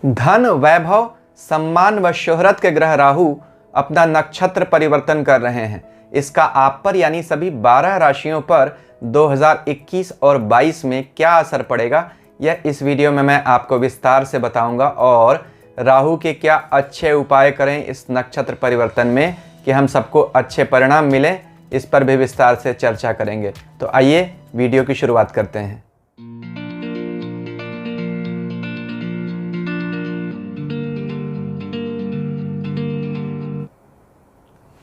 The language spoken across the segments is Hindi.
धन, वैभव, सम्मान व शोहरत के ग्रह राहु अपना नक्षत्र परिवर्तन कर रहे हैं। इसका आप पर यानी सभी 12 राशियों पर 2021 और 22 में क्या असर पड़ेगा, यह इस वीडियो में मैं आपको विस्तार से बताऊंगा। और राहु के क्या अच्छे उपाय करें इस नक्षत्र परिवर्तन में कि हम सबको अच्छे परिणाम मिलें, इस पर भी विस्तार से चर्चा करेंगे। तो आइए वीडियो की शुरुआत करते हैं।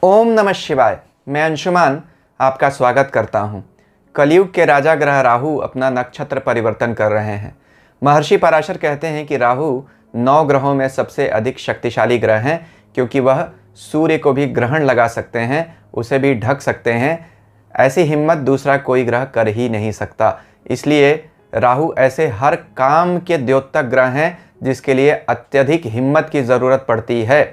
ओम नमः शिवाय। मैं अंशुमान आपका स्वागत करता हूं। कलयुग के राजा ग्रह राहु अपना नक्षत्र परिवर्तन कर रहे हैं। महर्षि पराशर कहते हैं कि राहु 9 ग्रहों में सबसे अधिक शक्तिशाली ग्रह हैं, क्योंकि वह सूर्य को भी ग्रहण लगा सकते हैं, उसे भी ढक सकते हैं। ऐसी हिम्मत दूसरा कोई ग्रह कर ही नहीं सकता। इसलिए राहु ऐसे हर काम के द्योतक ग्रह हैं जिसके लिए अत्यधिक हिम्मत की ज़रूरत पड़ती है।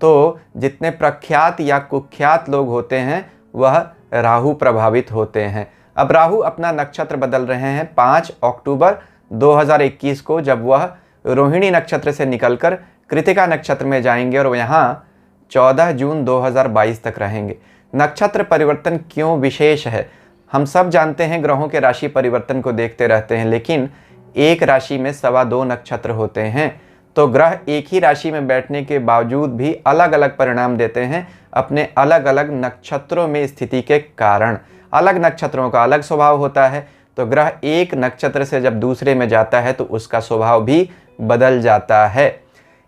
तो जितने प्रख्यात या कुख्यात लोग होते हैं वह राहु प्रभावित होते हैं। अब राहु अपना नक्षत्र बदल रहे हैं 5 अक्टूबर 2021 को, जब वह रोहिणी नक्षत्र से निकलकर कृतिका नक्षत्र में जाएंगे और यहाँ 14 जून 2022 तक रहेंगे। नक्षत्र परिवर्तन क्यों विशेष है? हम सब जानते हैं, ग्रहों के राशि परिवर्तन को देखते रहते हैं, लेकिन एक राशि में 2.25 नक्षत्र होते हैं। तो ग्रह एक ही राशि में बैठने के बावजूद भी अलग अलग परिणाम देते हैं अपने अलग अलग नक्षत्रों में स्थिति के कारण। अलग नक्षत्रों का अलग स्वभाव होता है, तो ग्रह एक नक्षत्र से जब दूसरे में जाता है तो उसका स्वभाव भी बदल जाता है।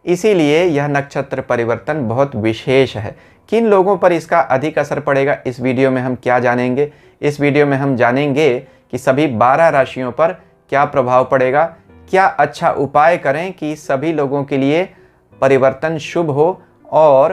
इसीलिए यह नक्षत्र परिवर्तन बहुत विशेष है। किन लोगों पर इसका अधिक असर पड़ेगा, इस वीडियो में हम क्या जानेंगे? इस वीडियो में हम जानेंगे कि सभी 12 राशियों पर क्या प्रभाव पड़ेगा, क्या अच्छा उपाय करें कि सभी लोगों के लिए परिवर्तन शुभ हो, और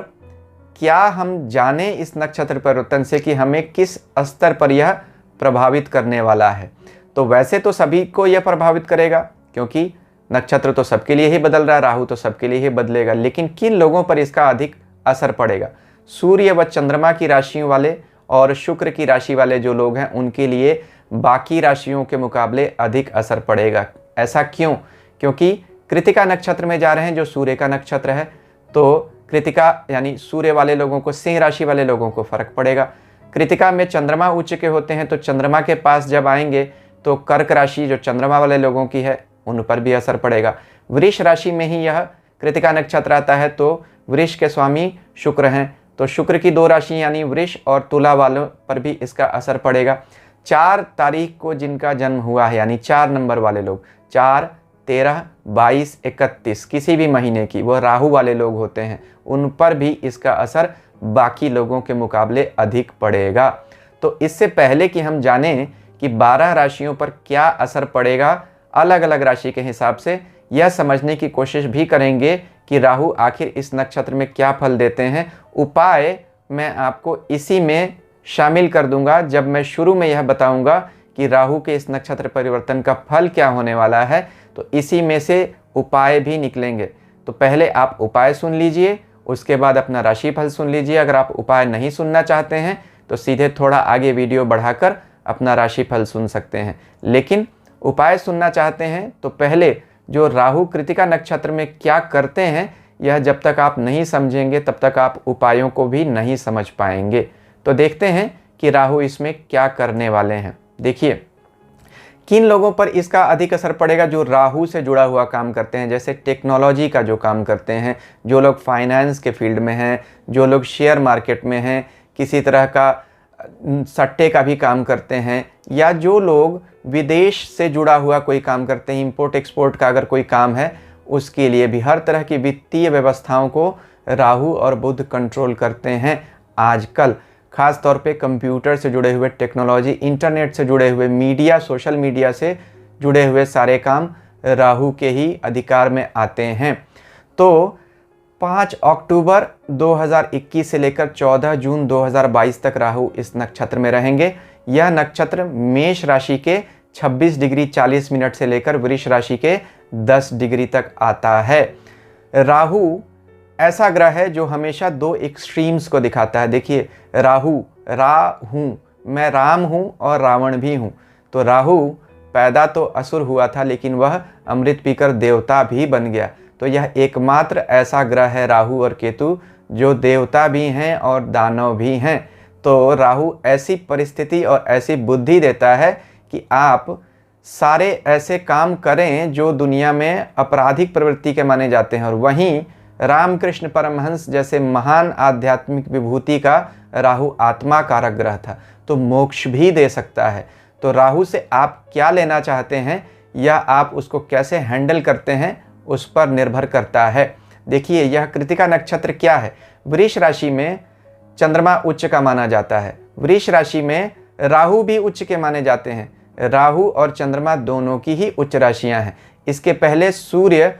क्या हम जाने इस नक्षत्र परिवर्तन से कि हमें किस स्तर पर यह प्रभावित करने वाला है। तो वैसे तो सभी को यह प्रभावित करेगा, क्योंकि नक्षत्र तो सबके लिए ही बदल रहा है, राहु तो सबके लिए ही बदलेगा, लेकिन किन लोगों पर इसका अधिक असर पड़ेगा? सूर्य व चंद्रमा की राशियों वाले और शुक्र की राशि वाले जो लोग हैं उनके लिए बाकी राशियों के मुकाबले अधिक असर पड़ेगा। ऐसा क्यों? क्योंकि कृतिका नक्षत्र में जा रहे हैं जो सूर्य का नक्षत्र है। तो कृतिका यानी सूर्य वाले लोगों को, सिंह राशि वाले लोगों को फर्क पड़ेगा। कृतिका में चंद्रमा उच्च के होते हैं, तो चंद्रमा के पास जब आएंगे तो कर्क राशि जो चंद्रमा वाले लोगों की है उन पर भी असर पड़ेगा। वृष राशि में ही यह कृतिका नक्षत्र आता है, तो वृष के स्वामी शुक्र हैं, तो शुक्र की 2 राशि यानी वृष और तुला वालों पर भी इसका असर पड़ेगा। 4 तारीख को जिनका जन्म हुआ है यानी 4 नंबर वाले लोग, 4, 13, 22, 31 किसी भी महीने की, वह राहु वाले लोग होते हैं, उन पर भी इसका असर बाकी लोगों के मुकाबले अधिक पड़ेगा। तो इससे पहले कि हम जानें कि 12 राशियों पर क्या असर पड़ेगा अलग अलग राशि के हिसाब से, यह समझने की कोशिश भी करेंगे कि राहु आखिर इस नक्षत्र में क्या फल देते हैं। उपाय मैं आपको इसी में शामिल कर दूंगा जब मैं शुरू में यह बताऊंगा कि राहु के इस नक्षत्र परिवर्तन का फल क्या होने वाला है, तो इसी में से उपाय भी निकलेंगे। तो पहले आप उपाय सुन लीजिए, उसके बाद अपना राशिफल सुन लीजिए। अगर आप उपाय नहीं सुनना चाहते हैं तो सीधे थोड़ा आगे वीडियो बढ़ाकर अपना राशिफल सुन सकते हैं, लेकिन उपाय सुनना चाहते हैं तो पहले जो राहु कृतिका नक्षत्र में क्या करते हैं, यह जब तक आप नहीं समझेंगे तब तक आप उपायों को भी नहीं समझ पाएंगे। तो देखते हैं कि राहु इसमें क्या करने वाले हैं। देखिए, किन लोगों पर इसका अधिक असर पड़ेगा? जो राहु से जुड़ा हुआ काम करते हैं, जैसे टेक्नोलॉजी का जो काम करते हैं, जो लोग फाइनेंस के फील्ड में हैं, जो लोग शेयर मार्केट में हैं, किसी तरह का सट्टे का भी काम करते हैं, या जो लोग विदेश से जुड़ा हुआ कोई काम करते हैं, इंपोर्ट एक्सपोर्ट का अगर कोई काम है, उसके लिए भी हर तरह की वित्तीय व्यवस्थाओं को राहु और बुध कंट्रोल करते हैं। आजकल खास तौर पे कंप्यूटर से जुड़े हुए, टेक्नोलॉजी, इंटरनेट से जुड़े हुए, मीडिया, सोशल मीडिया से जुड़े हुए सारे काम राहु के ही अधिकार में आते हैं। तो 5 अक्टूबर 2021 से लेकर 14 जून 2022 तक राहु इस नक्षत्र में रहेंगे। यह नक्षत्र मेष राशि के 26 डिग्री 40 मिनट से लेकर वृष राशि के 10 डिग्री तक आता है। राहु ऐसा ग्रह है जो हमेशा 2 एक्सट्रीम्स को दिखाता है। देखिए, राहु, रा हूँ, मैं राम हूँ और रावण भी हूँ। तो राहु पैदा तो असुर हुआ था, लेकिन वह अमृत पीकर देवता भी बन गया। तो यह एकमात्र ऐसा ग्रह है राहु और केतु जो देवता भी हैं और दानव भी हैं। तो राहु ऐसी परिस्थिति और ऐसी बुद्धि देता है कि आप सारे ऐसे काम करें जो दुनिया में आपराधिक प्रवृत्ति के माने जाते हैं। और वहीं रामकृष्ण परमहंस जैसे महान आध्यात्मिक विभूति का राहु आत्मा कारक ग्रह था, तो मोक्ष भी दे सकता है। तो राहु से आप क्या लेना चाहते हैं या आप उसको कैसे हैंडल करते हैं उस पर निर्भर करता है। देखिए, यह कृतिका नक्षत्र क्या है। वृष राशि में चंद्रमा उच्च का माना जाता है। वृष राशि में राहु भी उच्च के माने जाते हैं। राहु और चंद्रमा दोनों की ही उच्च राशियां हैं। इसके पहले सूर्य,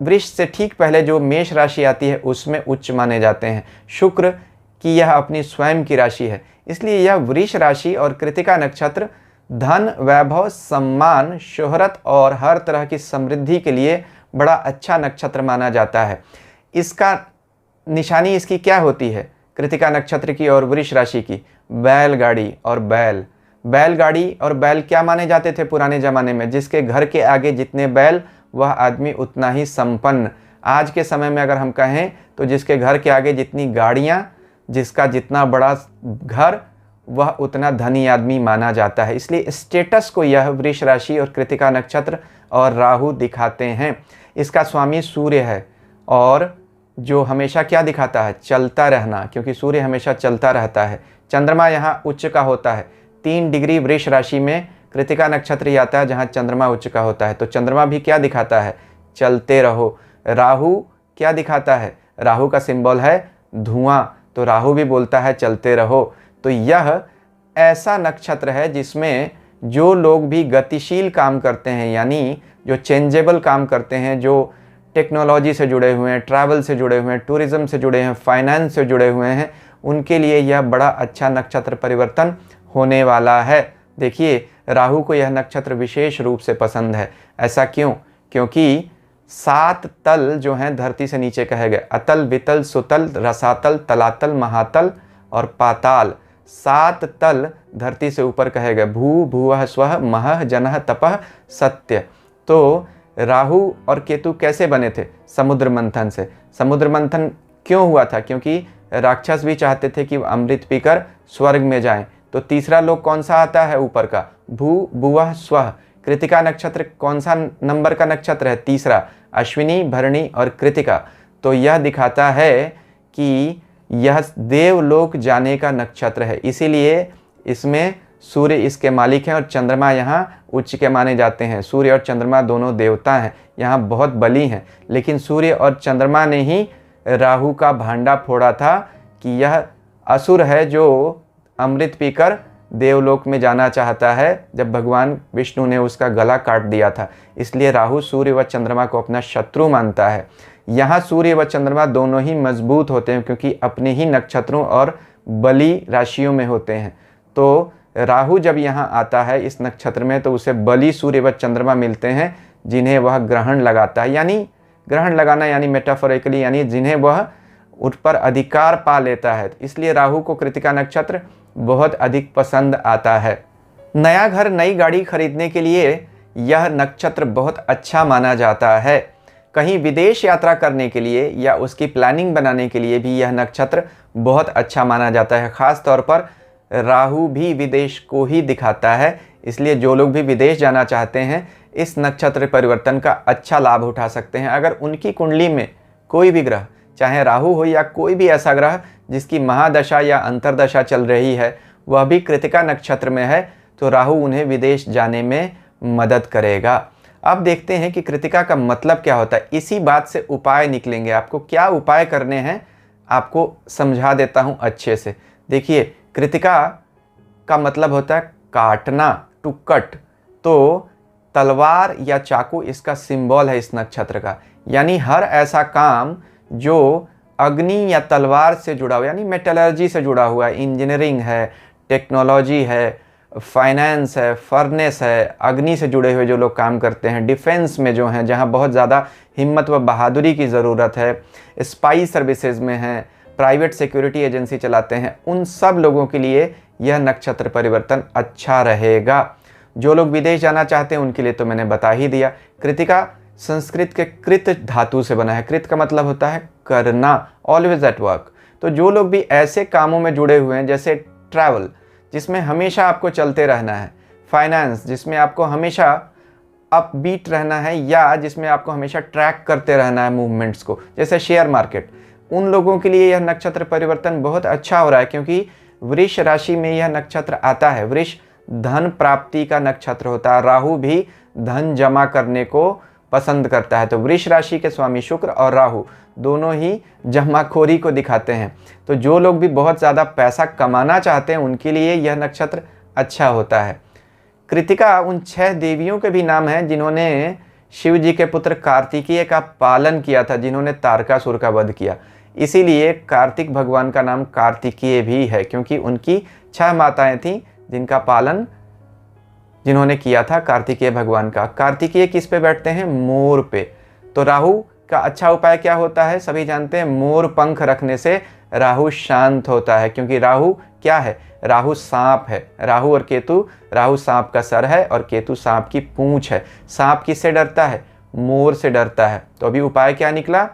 वृष से ठीक पहले जो मेष राशि आती है उसमें उच्च माने जाते हैं। शुक्र की यह अपनी स्वयं की राशि है। इसलिए यह वृष राशि और कृतिका नक्षत्र धन, वैभव, सम्मान, शोहरत और हर तरह की समृद्धि के लिए बड़ा अच्छा नक्षत्र माना जाता है। इसका निशानी इसकी क्या होती है, कृतिका नक्षत्र की और वृष राशि की? बैलगाड़ी और बैल। बैलगाड़ी और बैल क्या माने जाते थे पुराने ज़माने में? जिसके घर के आगे जितने बैल वह आदमी उतना ही संपन्न। आज के समय में अगर हम कहें तो जिसके घर के आगे जितनी गाड़ियाँ, जिसका जितना बड़ा घर, वह उतना धनी आदमी माना जाता है। इसलिए स्टेटस को यह वृष राशि और कृतिका नक्षत्र और राहु दिखाते हैं। इसका स्वामी सूर्य है और जो हमेशा क्या दिखाता है? चलता रहना, क्योंकि सूर्य हमेशा चलता रहता है। चंद्रमा यहाँ उच्च का होता है। 3 डिग्री वृष राशि में कृतिका नक्षत्र ही आता है जहाँ चंद्रमा उच्च का होता है। तो चंद्रमा भी क्या दिखाता है? चलते रहो। राहु क्या दिखाता है? राहु का सिंबल है धुआं, तो राहु भी बोलता है चलते रहो। तो यह ऐसा नक्षत्र है जिसमें जो लोग भी गतिशील काम करते हैं, यानी जो चेंजेबल काम करते हैं, जो टेक्नोलॉजी से जुड़े हुए हैं, ट्रैवल से जुड़े हुए हैं, टूरिज्म से जुड़े हैं, फाइनेंस से जुड़े हुए हैं, उनके लिए यह बड़ा अच्छा नक्षत्र परिवर्तन होने वाला है। देखिए, राहु को यह नक्षत्र विशेष रूप से पसंद है। ऐसा क्यों? क्योंकि 7 तल जो हैं धरती से नीचे कहे गए, अतल, वितल, सुतल, रसातल, तलातल, महातल और पाताल। 7 तल धरती से ऊपर कहे गए। भू, भुवः, स्वः, महः, जनः, तपः, सत्य। तो राहु और केतु कैसे बने थे? समुद्र मंथन से। समुद्र मंथन क्यों हुआ था? क्योंकि राक्षस भी चाहते थे कि अमृत पीकर स्वर्ग में जाएं। तो तीसरा लोक कौन सा आता है ऊपर का? भू, भुवः, स्वः। कृतिका नक्षत्र कौन सा नंबर का नक्षत्र है? तीसरा। अश्विनी, भरणी और कृतिका। तो यह दिखाता है कि यह देवलोक जाने का नक्षत्र है। इसीलिए इसमें सूर्य इसके मालिक हैं और चंद्रमा यहाँ उच्च के माने जाते हैं। सूर्य और चंद्रमा दोनों देवता हैं, यहाँ बहुत बली हैं। लेकिन सूर्य और चंद्रमा ने ही राहु का भांडा फोड़ा था कि यह असुर है जो अमृत पीकर देवलोक में जाना चाहता है, जब भगवान विष्णु ने उसका गला काट दिया था। इसलिए राहु सूर्य व चंद्रमा को अपना शत्रु मानता है। यहाँ सूर्य व चंद्रमा दोनों ही मजबूत होते हैं क्योंकि अपने ही नक्षत्रों और बली राशियों में होते हैं। तो राहु जब यहाँ आता है इस नक्षत्र में तो उसे बली सूर्य व चंद्रमा मिलते हैं जिन्हें वह ग्रहण लगाता है। यानी ग्रहण लगाना यानी मेटाफोरिकली, यानी जिन्हें वह उस पर अधिकार पा लेता है। इसलिए राहु को कृतिका नक्षत्र बहुत अधिक पसंद आता है। नया घर, नई गाड़ी खरीदने के लिए यह नक्षत्र बहुत अच्छा माना जाता है। कहीं विदेश यात्रा करने के लिए या उसकी प्लानिंग बनाने के लिए भी यह नक्षत्र बहुत अच्छा माना जाता है। ख़ास तौर पर राहु भी विदेश को ही दिखाता है। इसलिए जो लोग भी विदेश जाना चाहते हैं इस नक्षत्र परिवर्तन का अच्छा लाभ उठा सकते हैं। अगर उनकी कुंडली में कोई भी ग्रह, चाहे राहु हो या कोई भी ऐसा ग्रह जिसकी महादशा या अंतरदशा चल रही है, वह भी कृतिका नक्षत्र में है, तो राहु उन्हें विदेश जाने में मदद करेगा। अब देखते हैं कि कृतिका का मतलब क्या होता है। इसी बात से उपाय निकलेंगे। आपको क्या उपाय करने हैं आपको समझा देता हूँ अच्छे से। देखिए, कृतिका का मतलब होता है काटना, टू कट। तो तलवार या चाकू इसका सिंबल है इस नक्षत्र का। यानी हर ऐसा काम जो अग्नि या तलवार से जुड़ा हुआ, यानी मेटलर्जी से जुड़ा हुआ है, इंजीनियरिंग है, टेक्नोलॉजी है, फाइनेंस है, फर्नेस है, अग्नि से जुड़े हुए जो लोग काम करते हैं, डिफेंस में जो हैं जहां बहुत ज़्यादा हिम्मत व बहादुरी की ज़रूरत है, स्पाई सर्विसेज में हैं, प्राइवेट सिक्योरिटी एजेंसी चलाते हैं, उन सब लोगों के लिए यह नक्षत्र परिवर्तन अच्छा रहेगा। जो लोग विदेश जाना चाहते हैं उनके लिए तो मैंने बता ही दिया। कृतिका संस्कृत के कृत धातु से बना है। कृत का मतलब होता है करना, ऑलवेज एट वर्क। तो जो लोग भी ऐसे कामों में जुड़े हुए हैं जैसे ट्रैवल, जिसमें हमेशा आपको चलते रहना है, फाइनेंस, जिसमें आपको हमेशा अपबीट रहना है या जिसमें आपको हमेशा ट्रैक करते रहना है मूवमेंट्स को, जैसे शेयर मार्केट, उन लोगों के लिए यह नक्षत्र परिवर्तन बहुत अच्छा हो रहा है, क्योंकि वृष राशि में यह नक्षत्र आता है। वृष धन प्राप्ति का नक्षत्र होता है। राहु भी धन जमा करने को पसंद करता है। तो वृष राशि के स्वामी शुक्र और राहु दोनों ही जमाखोरी को दिखाते हैं। तो जो लोग भी बहुत ज़्यादा पैसा कमाना चाहते हैं उनके लिए यह नक्षत्र अच्छा होता है। कृतिका उन 6 देवियों के भी नाम हैं जिन्होंने शिव जी के पुत्र कार्तिकेय का पालन किया था, जिन्होंने तारकासुर का वध किया। इसीलिए कार्तिक भगवान का नाम कार्तिकेय भी है, क्योंकि उनकी 6 माताएं थीं जिनका पालन जिन्होंने किया था कार्तिकेय भगवान का। कार्तिकेय किस पे बैठते हैं? मोर पे। तो राहु का अच्छा उपाय क्या होता है? सभी जानते हैं, मोर पंख रखने से राहु शांत होता है, क्योंकि राहु क्या है? राहु सांप है। राहु और केतु, राहु सांप का सर है और केतु सांप की पूंछ है। सांप किससे डरता है? मोर से डरता है। तो अभी उपाय क्या निकला?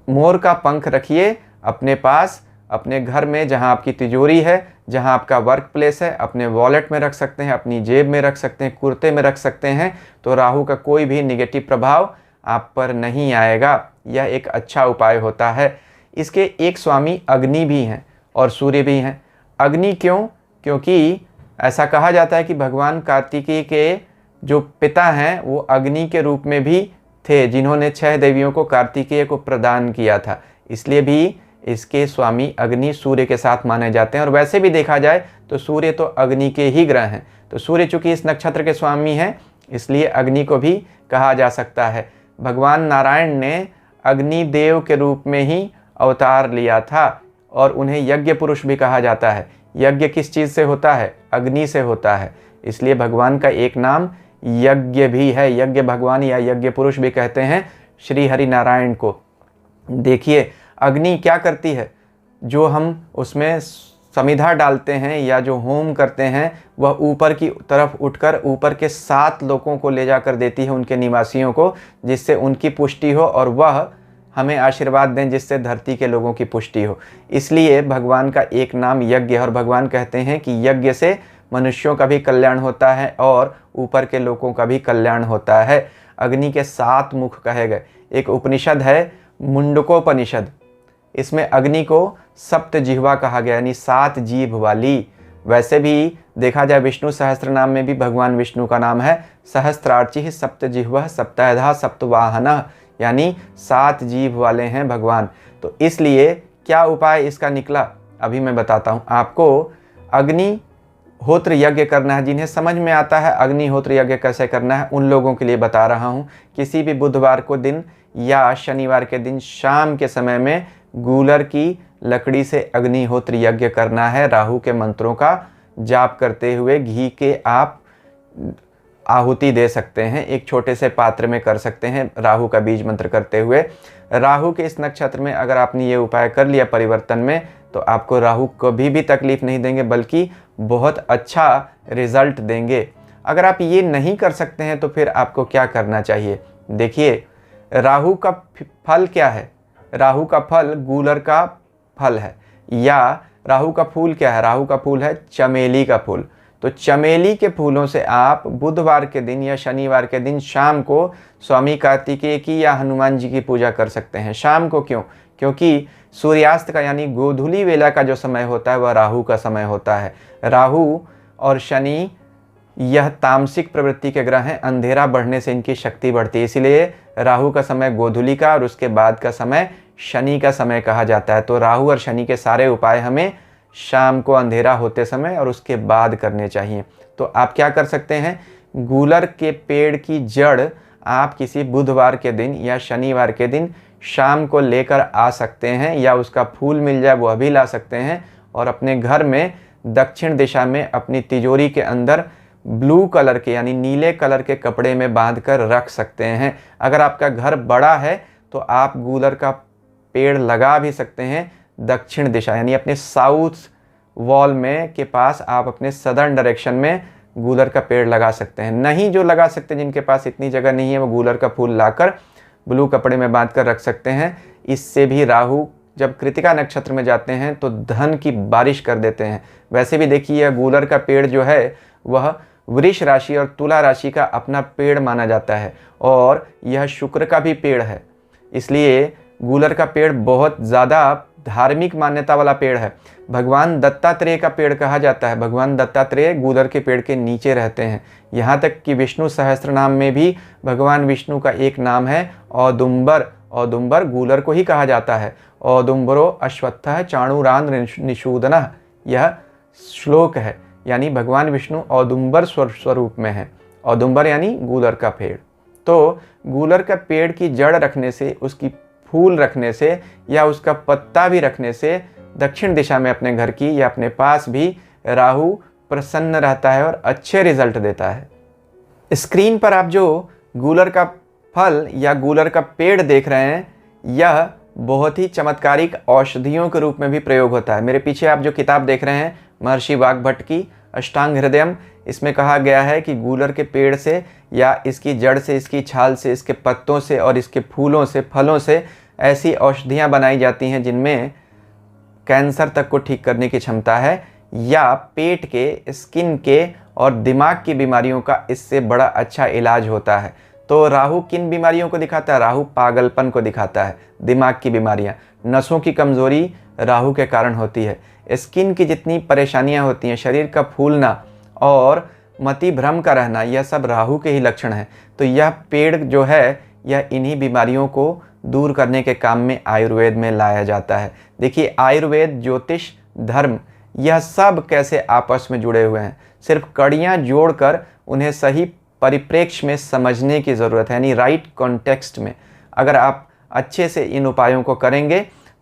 मोर का पंख रखिए अपने पास, अपने घर में, जहां आपकी तिजोरी है, जहां आपका वर्क प्लेस है, अपने वॉलेट में रख सकते हैं, अपनी जेब में रख सकते हैं, कुर्ते में रख सकते हैं। तो राहु का कोई भी निगेटिव प्रभाव आप पर नहीं आएगा। यह एक अच्छा उपाय होता है। इसके एक स्वामी अग्नि भी हैं और सूर्य भी हैं। अग्नि क्यों? क्योंकि ऐसा कहा जाता है कि भगवान कार्तिकेय के जो पिता हैं वो अग्नि के रूप में भी थे, जिन्होंने 6 देवियों को कार्तिकेय को प्रदान किया था। इसलिए भी इसके स्वामी अग्नि सूर्य के साथ माने जाते हैं। और वैसे भी देखा जाए तो सूर्य तो अग्नि के ही ग्रह हैं। तो सूर्य चूंकि इस नक्षत्र के स्वामी हैं, इसलिए अग्नि को भी कहा जा सकता है। भगवान नारायण ने अग्नि देव के रूप में ही अवतार लिया था और उन्हें यज्ञ पुरुष भी कहा जाता है। यज्ञ किस चीज़ से होता है? अग्नि से होता है। इसलिए भगवान का एक नाम यज्ञ भी है। यज्ञ भगवान या यज्ञ पुरुष भी कहते हैं श्री हरि नारायण को। देखिए अग्नि क्या करती है? जो हम उसमें समिधा डालते हैं या जो होम करते हैं, वह ऊपर की तरफ उठकर ऊपर के 7 लोगों को ले जाकर देती है, उनके निवासियों को, जिससे उनकी पुष्टि हो और वह हमें आशीर्वाद दें, जिससे धरती के लोगों की पुष्टि हो। इसलिए भगवान का एक नाम यज्ञ है। और भगवान कहते हैं कि यज्ञ से मनुष्यों का भी कल्याण होता है और ऊपर के लोगों का भी कल्याण होता है। अग्नि के 7 मुख कहे गए। एक उपनिषद है मुंडकोपनिषद, इसमें अग्नि को सप्त जिह्वा कहा गया, यानी 7 जीभ वाली। वैसे भी देखा जाए विष्णु सहस्त्र नाम में भी भगवान विष्णु का नाम है सहस्त्रार्चिः सप्त जिह्वः सप्तधा सप्तवाहनः, यानी 7 जीभ वाले हैं भगवान। तो इसलिए क्या उपाय इसका निकला अभी मैं बताता हूँ आपको। अग्निहोत्र यज्ञ करना है। जिन्हें समझ में आता है अग्निहोत्र यज्ञ कैसे करना है, उन लोगों के लिए बता रहा हूँ। किसी भी बुधवार को दिन या शनिवार के दिन शाम के समय में गूलर की लकड़ी से अग्निहोत्र यज्ञ करना है। राहु के मंत्रों का जाप करते हुए घी के आप आहुति दे सकते हैं, एक छोटे से पात्र में कर सकते हैं, राहु का बीज मंत्र करते हुए। राहु के इस नक्षत्र में अगर आपने ये उपाय कर लिया परिवर्तन में, तो आपको राहु कभी भी तकलीफ नहीं देंगे, बल्कि बहुत अच्छा रिजल्ट देंगे। अगर आप ये नहीं कर सकते हैं तो फिर आपको क्या करना चाहिए? देखिए राहु का फल क्या है? राहु का फल गूलर का फल है। या राहु का फूल क्या है? राहु का फूल है चमेली का फूल। तो चमेली के फूलों से आप बुधवार के दिन या शनिवार के दिन शाम को स्वामी कार्तिकेय की या हनुमान जी की पूजा कर सकते हैं। शाम को क्यों? क्योंकि सूर्यास्त का यानी गोधूली वेला का जो समय होता है वह राहु का समय होता है। राहु और शनि यह तामसिक प्रवृत्ति के ग्रह हैं। अंधेरा बढ़ने से इनकी शक्ति बढ़ती है, इसीलिए राहु का समय गोधूली का और उसके बाद का समय शनि का समय कहा जाता है। तो राहु और शनि के सारे उपाय हमें शाम को अंधेरा होते समय और उसके बाद करने चाहिए। तो आप क्या कर सकते हैं? गूलर के पेड़ की जड़ आप किसी बुधवार के दिन या शनिवार के दिन शाम को लेकर आ सकते हैं, या उसका फूल मिल जाए वह भी ला सकते हैं, और अपने घर में दक्षिण दिशा में अपनी तिजोरी के अंदर ब्लू कलर के यानी नीले कलर के कपड़े में बांध कर रख सकते हैं। अगर आपका घर बड़ा है तो आप गूलर का पेड़ लगा भी सकते हैं दक्षिण दिशा, यानी अपने साउथ वॉल में के पास आप अपने सदर्न डायरेक्शन में गूलर का पेड़ लगा सकते हैं। नहीं जो लगा सकते, जिनके पास इतनी जगह नहीं है, वो गूलर का फूल लाकर ब्लू कपड़े में बांध कर रख सकते हैं। इससे भी राहु जब कृतिका नक्षत्र में जाते हैं तो धन की बारिश कर देते हैं। वैसे भी देखिए, यह गूलर का पेड़ जो है वह वृष राशि और तुला राशि का अपना पेड़ माना जाता है और यह शुक्र का भी पेड़ है। इसलिए गूलर का पेड़ बहुत ज़्यादा धार्मिक मान्यता वाला पेड़ है। भगवान दत्तात्रेय का पेड़ कहा जाता है। भगवान दत्तात्रेय गूलर के पेड़ के नीचे रहते हैं। यहाँ तक कि विष्णु सहस्त्रनाम में भी भगवान विष्णु का एक नाम है औदुंबर। औदुंबर गूलर को ही कहा जाता है। औदुंबरो अश्वत्थः चाणूरान निषूदनः, यह श्लोक है। यानी भगवान विष्णु औदुंबर स्वरूप में है। औदुंबर यानी गूलर का पेड़। तो गूलर का पेड़ की जड़ रखने से, उसकी फूल रखने से या उसका पत्ता भी रखने से दक्षिण दिशा में अपने घर की या अपने पास भी राहु प्रसन्न रहता है और अच्छे रिजल्ट देता है। स्क्रीन पर आप जो गूलर का फल या गूलर का पेड़ देख रहे हैं, यह बहुत ही चमत्कारिक औषधियों के रूप में भी प्रयोग होता है। मेरे पीछे आप जो किताब देख रहे हैं महर्षि वाग्भट की अष्टांग हृदयम, इसमें कहा गया है कि गूलर के पेड़ से या इसकी जड़ से, इसकी छाल से, इसके पत्तों से और इसके फूलों से, फलों से ऐसी औषधियाँ बनाई जाती हैं जिनमें कैंसर तक को ठीक करने की क्षमता है, या पेट के, स्किन के और दिमाग की बीमारियों का इससे बड़ा अच्छा इलाज होता है। तो राहु किन बीमारियों को दिखाता है? राहु पागलपन को दिखाता है। दिमाग की बीमारियां, नसों की कमजोरी राहु के कारण होती है। स्किन की जितनी परेशानियां होती हैं, शरीर का फूलना और मति भ्रम का रहना, यह सब राहु के ही लक्षण हैं। तो यह पेड़ जो है यह इन्हीं बीमारियों को दूर करने के काम में आयुर्वेद में लाया जाता है। देखिए, आयुर्वेद, ज्योतिष, धर्म, यह सब कैसे आपस में जुड़े हुए हैं। सिर्फ कड़ियाँ जोड़कर उन्हें सही परिप्रेक्ष्य में समझने की ज़रूरत है, यानी राइट कॉन्टेक्स्ट में। अगर आप अच्छे से इन उपायों को करेंगे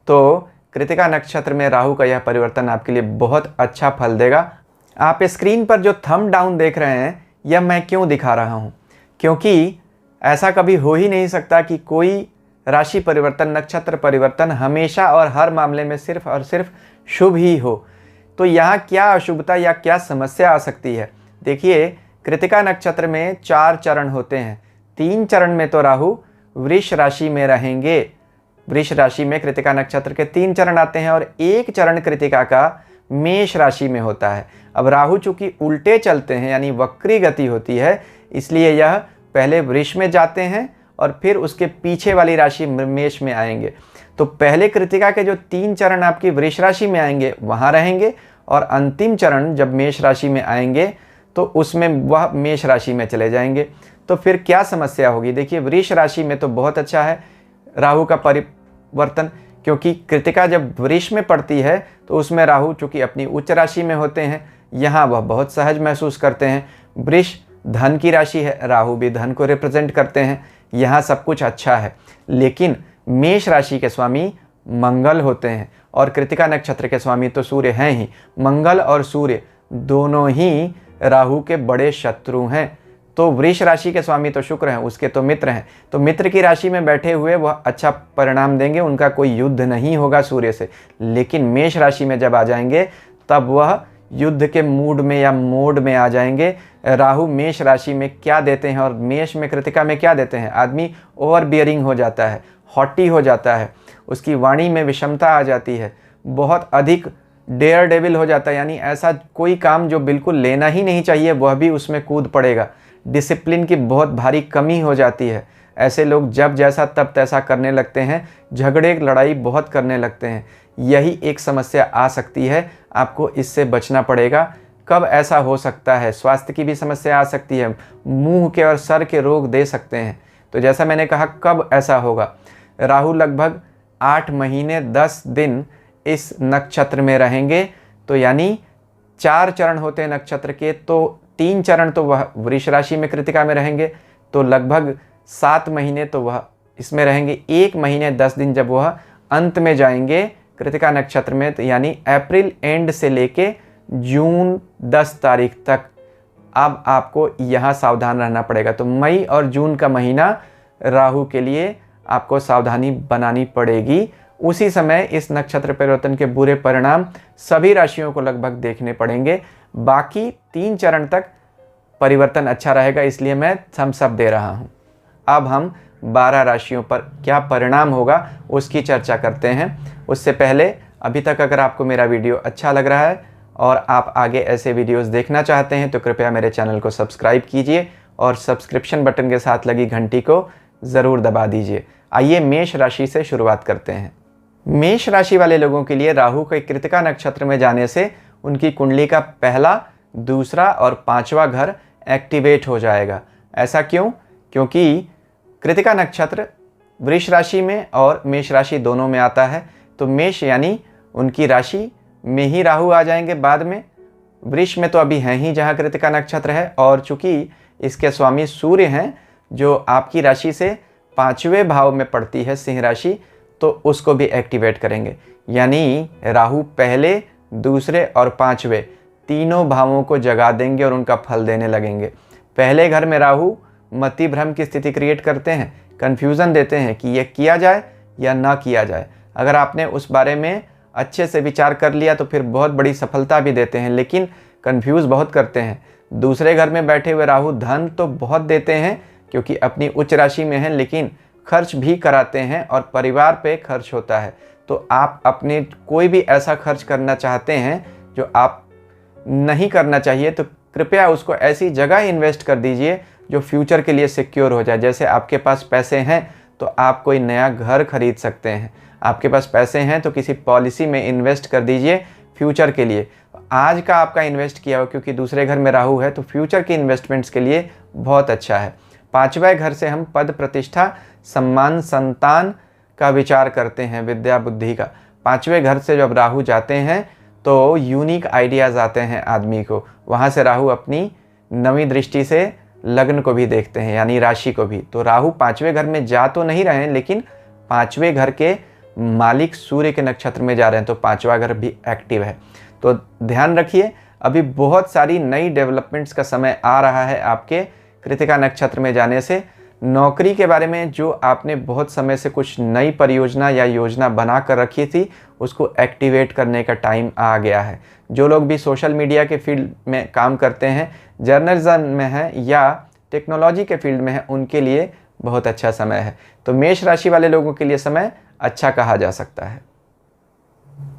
तो कृतिका नक्षत्र में राहु का यह परिवर्तन आपके लिए बहुत अच्छा फल देगा। आप स्क्रीन पर जो थंब डाउन देख रहे हैं, यह मैं क्यों दिखा रहा हूँ? क्योंकि ऐसा कभी हो ही नहीं सकता कि कोई राशि परिवर्तन, नक्षत्र परिवर्तन हमेशा और हर मामले में सिर्फ और सिर्फ शुभ ही हो। तो यहाँ क्या अशुभता या क्या समस्या आ सकती है? देखिए, कृतिका नक्षत्र में 4 चरण होते हैं। 3 चरण में तो राहु वृष राशि में रहेंगे। वृष राशि में कृतिका नक्षत्र के 3 चरण आते हैं और 1 चरण कृतिका का मेष राशि में होता है। अब राहु चूंकि उल्टे चलते हैं, यानी वक्री गति होती है, इसलिए यह पहले वृष में जाते हैं और फिर उसके पीछे वाली राशि मेष में आएंगे। तो पहले कृतिका के जो 3 चरण आपकी वृष राशि में आएंगे वहाँ रहेंगे, और अंतिम चरण जब मेष राशि में आएंगे तो उसमें वह मेष राशि में चले जाएंगे। तो फिर क्या समस्या होगी? देखिए, वृष राशि में तो बहुत अच्छा है राहु का परिवर्तन, क्योंकि कृतिका जब वृष में पड़ती है तो उसमें राहु चूँकि अपनी उच्च राशि में होते हैं, यहाँ वह बहुत सहज महसूस करते हैं। वृष धन की राशि है, राहु भी धन को रिप्रेजेंट करते हैं, यहाँ सब कुछ अच्छा है। लेकिन मेष राशि के स्वामी मंगल होते हैं और कृतिका नक्षत्र के स्वामी तो सूर्य हैं ही। मंगल और सूर्य दोनों ही राहु के बड़े शत्रु हैं। तो वृष राशि के स्वामी तो शुक्र हैं, उसके तो मित्र हैं। तो मित्र की राशि में बैठे हुए वह अच्छा परिणाम देंगे, उनका कोई युद्ध नहीं होगा सूर्य से। लेकिन मेष राशि में जब आ जाएंगे तब वह युद्ध के मूड में या मोड में आ जाएंगे। राहु मेष राशि में क्या देते हैं और मेष में कृतिका में क्या देते हैं? आदमी ओवर बियरिंग हो जाता है, हॉटी हो जाता है, उसकी वाणी में विषमता आ जाती है, बहुत अधिक डेयर डेविल हो जाता है, यानी ऐसा कोई काम जो बिल्कुल लेना ही नहीं चाहिए वह भी उसमें कूद पड़ेगा। डिसिप्लिन की बहुत भारी कमी हो जाती है। ऐसे लोग जब जैसा तब तैसा करने लगते हैं, झगड़े लड़ाई बहुत करने लगते हैं। यही एक समस्या आ सकती है, आपको इससे बचना पड़ेगा। कब ऐसा हो सकता है? स्वास्थ्य की भी समस्या आ सकती है, मुंह के और सर के रोग दे सकते हैं। तो जैसा मैंने कहा, कब ऐसा होगा? राहु लगभग 8 महीने 10 दिन इस नक्षत्र में रहेंगे। तो यानी 4 चरण होते हैं नक्षत्र के, तो 3 चरण तो वह वृष राशि में कृतिका में रहेंगे, तो लगभग 7 महीने तो वह इसमें रहेंगे। 1 महीने 10 दिन जब वह अंत में जाएंगे कृतिका नक्षत्र में, तो यानी अप्रैल एंड से लेके जून 10 तारीख तक अब आपको यहाँ सावधान रहना पड़ेगा। तो मई और जून का महीना राहु के लिए आपको सावधानी बनानी पड़ेगी। उसी समय इस नक्षत्र परिवर्तन के बुरे परिणाम सभी राशियों को लगभग देखने पड़ेंगे। बाकी 3 चरण तक परिवर्तन अच्छा रहेगा, इसलिए मैं थम्स अप दे रहा हूँ। अब हम 12 राशियों पर क्या परिणाम होगा उसकी चर्चा करते हैं। उससे पहले अभी तक अगर आपको मेरा वीडियो अच्छा लग रहा है और आप आगे ऐसे वीडियोस देखना चाहते हैं तो कृपया मेरे चैनल को सब्सक्राइब कीजिए और सब्सक्रिप्शन बटन के साथ लगी घंटी को ज़रूर दबा दीजिए। आइए मेष राशि से शुरुआत करते हैं। मेष राशि वाले लोगों के लिए राहु के कृतिका नक्षत्र में जाने से उनकी कुंडली का पहला, दूसरा और 5वां घर एक्टिवेट हो जाएगा। ऐसा क्यों? क्योंकि कृतिका नक्षत्र वृष राशि में और मेष राशि दोनों में आता है। तो मेष यानी उनकी राशि में ही राहु आ जाएंगे बाद में। वृष में तो अभी हैं ही जहाँ कृतिका नक्षत्र है, और चूंकि इसके स्वामी सूर्य हैं जो आपकी राशि से 5वें भाव में पड़ती है सिंह राशि, तो उसको भी एक्टिवेट करेंगे। यानी राहु पहले, दूसरे और 5वें तीनों भावों को जगा देंगे और उनका फल देने लगेंगे। पहले घर में राहु मति भ्रम की स्थिति क्रिएट करते हैं, कन्फ्यूज़न देते हैं कि यह किया जाए या ना किया जाए। अगर आपने उस बारे में अच्छे से विचार कर लिया तो फिर बहुत बड़ी सफलता भी देते हैं, लेकिन कन्फ्यूज़ बहुत करते हैं। दूसरे घर में बैठे हुए राहु धन तो बहुत देते हैं क्योंकि अपनी उच्च राशि में हैं, लेकिन खर्च भी कराते हैं और परिवार पे खर्च होता है। तो आप अपने कोई भी ऐसा खर्च करना चाहते हैं जो आप नहीं करना चाहिए, तो कृपया उसको ऐसी जगह इन्वेस्ट कर दीजिए जो फ्यूचर के लिए सिक्योर हो जाए। जैसे आपके पास पैसे हैं तो आप कोई नया घर खरीद सकते हैं, आपके पास पैसे हैं तो किसी पॉलिसी में इन्वेस्ट कर दीजिए फ्यूचर के लिए। आज का आपका इन्वेस्ट किया हो, क्योंकि दूसरे घर में राहु है तो फ्यूचर के इन्वेस्टमेंट्स के लिए बहुत अच्छा है। 5वें घर से हम पद, प्रतिष्ठा, सम्मान, संतान का विचार करते हैं, विद्या बुद्धि का। 5वें घर से जब राहु जाते हैं तो यूनिक आइडियाज़ आते हैं आदमी को। वहाँ से राहु अपनी 9वीं दृष्टि से लग्न को भी देखते हैं, यानी राशि को भी। तो राहु 5वें घर में जा तो नहीं रहे हैं, लेकिन 5वें घर के मालिक सूर्य के नक्षत्र में जा रहे हैं, तो 5वां घर भी एक्टिव है। तो ध्यान रखिए, अभी बहुत सारी नई डेवलपमेंट्स का समय आ रहा है आपके कृतिका नक्षत्र में जाने से। नौकरी के बारे में जो आपने बहुत समय से कुछ नई परियोजना या योजना बना कर रखी थी, उसको एक्टिवेट करने का टाइम आ गया है। जो लोग भी सोशल मीडिया के फील्ड में काम करते हैं, जर्नलिज्म में हैं या टेक्नोलॉजी के फील्ड में हैं, उनके लिए बहुत अच्छा समय है। तो मेष राशि वाले लोगों के लिए समय अच्छा कहा जा सकता है।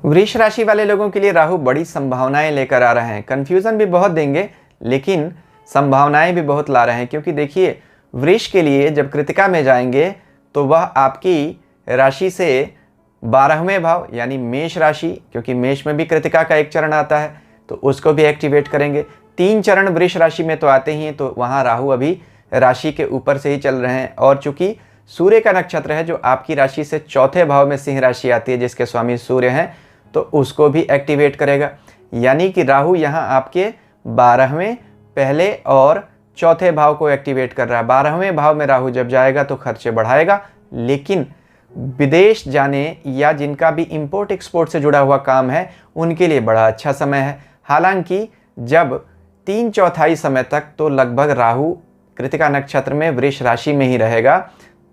वृष राशि वाले लोगों के लिए राहु बड़ी संभावनाएं लेकर आ रहे हैं। कन्फ्यूज़न भी बहुत देंगे, लेकिन संभावनाएं भी बहुत ला रहे हैं। क्योंकि देखिए, वृष के लिए जब कृतिका में जाएंगे तो वह आपकी राशि से 12वें भाव यानी मेष राशि, क्योंकि मेष में भी कृतिका का एक चरण आता है, तो उसको भी एक्टिवेट करेंगे। 3 चरण वृष राशि में तो आते ही हैं, तो वहाँ राहु अभी राशि के ऊपर से ही चल रहे हैं। और चूंकि सूर्य का नक्षत्र है जो आपकी राशि से 4थे भाव में सिंह राशि आती है, जिसके स्वामी सूर्य हैं, तो उसको भी एक्टिवेट करेगा। यानी कि राहु यहाँ आपके 12वें, पहले और 4थे भाव को एक्टिवेट कर रहा है। 12वें भाव में राहु जब जाएगा तो खर्चे बढ़ाएगा, लेकिन विदेश जाने या जिनका भी इंपोर्ट एक्सपोर्ट से जुड़ा हुआ काम है उनके लिए बड़ा अच्छा समय है। हालांकि जब 3/4 समय तक तो लगभग राहु कृतिका नक्षत्र में वृष राशि में ही रहेगा,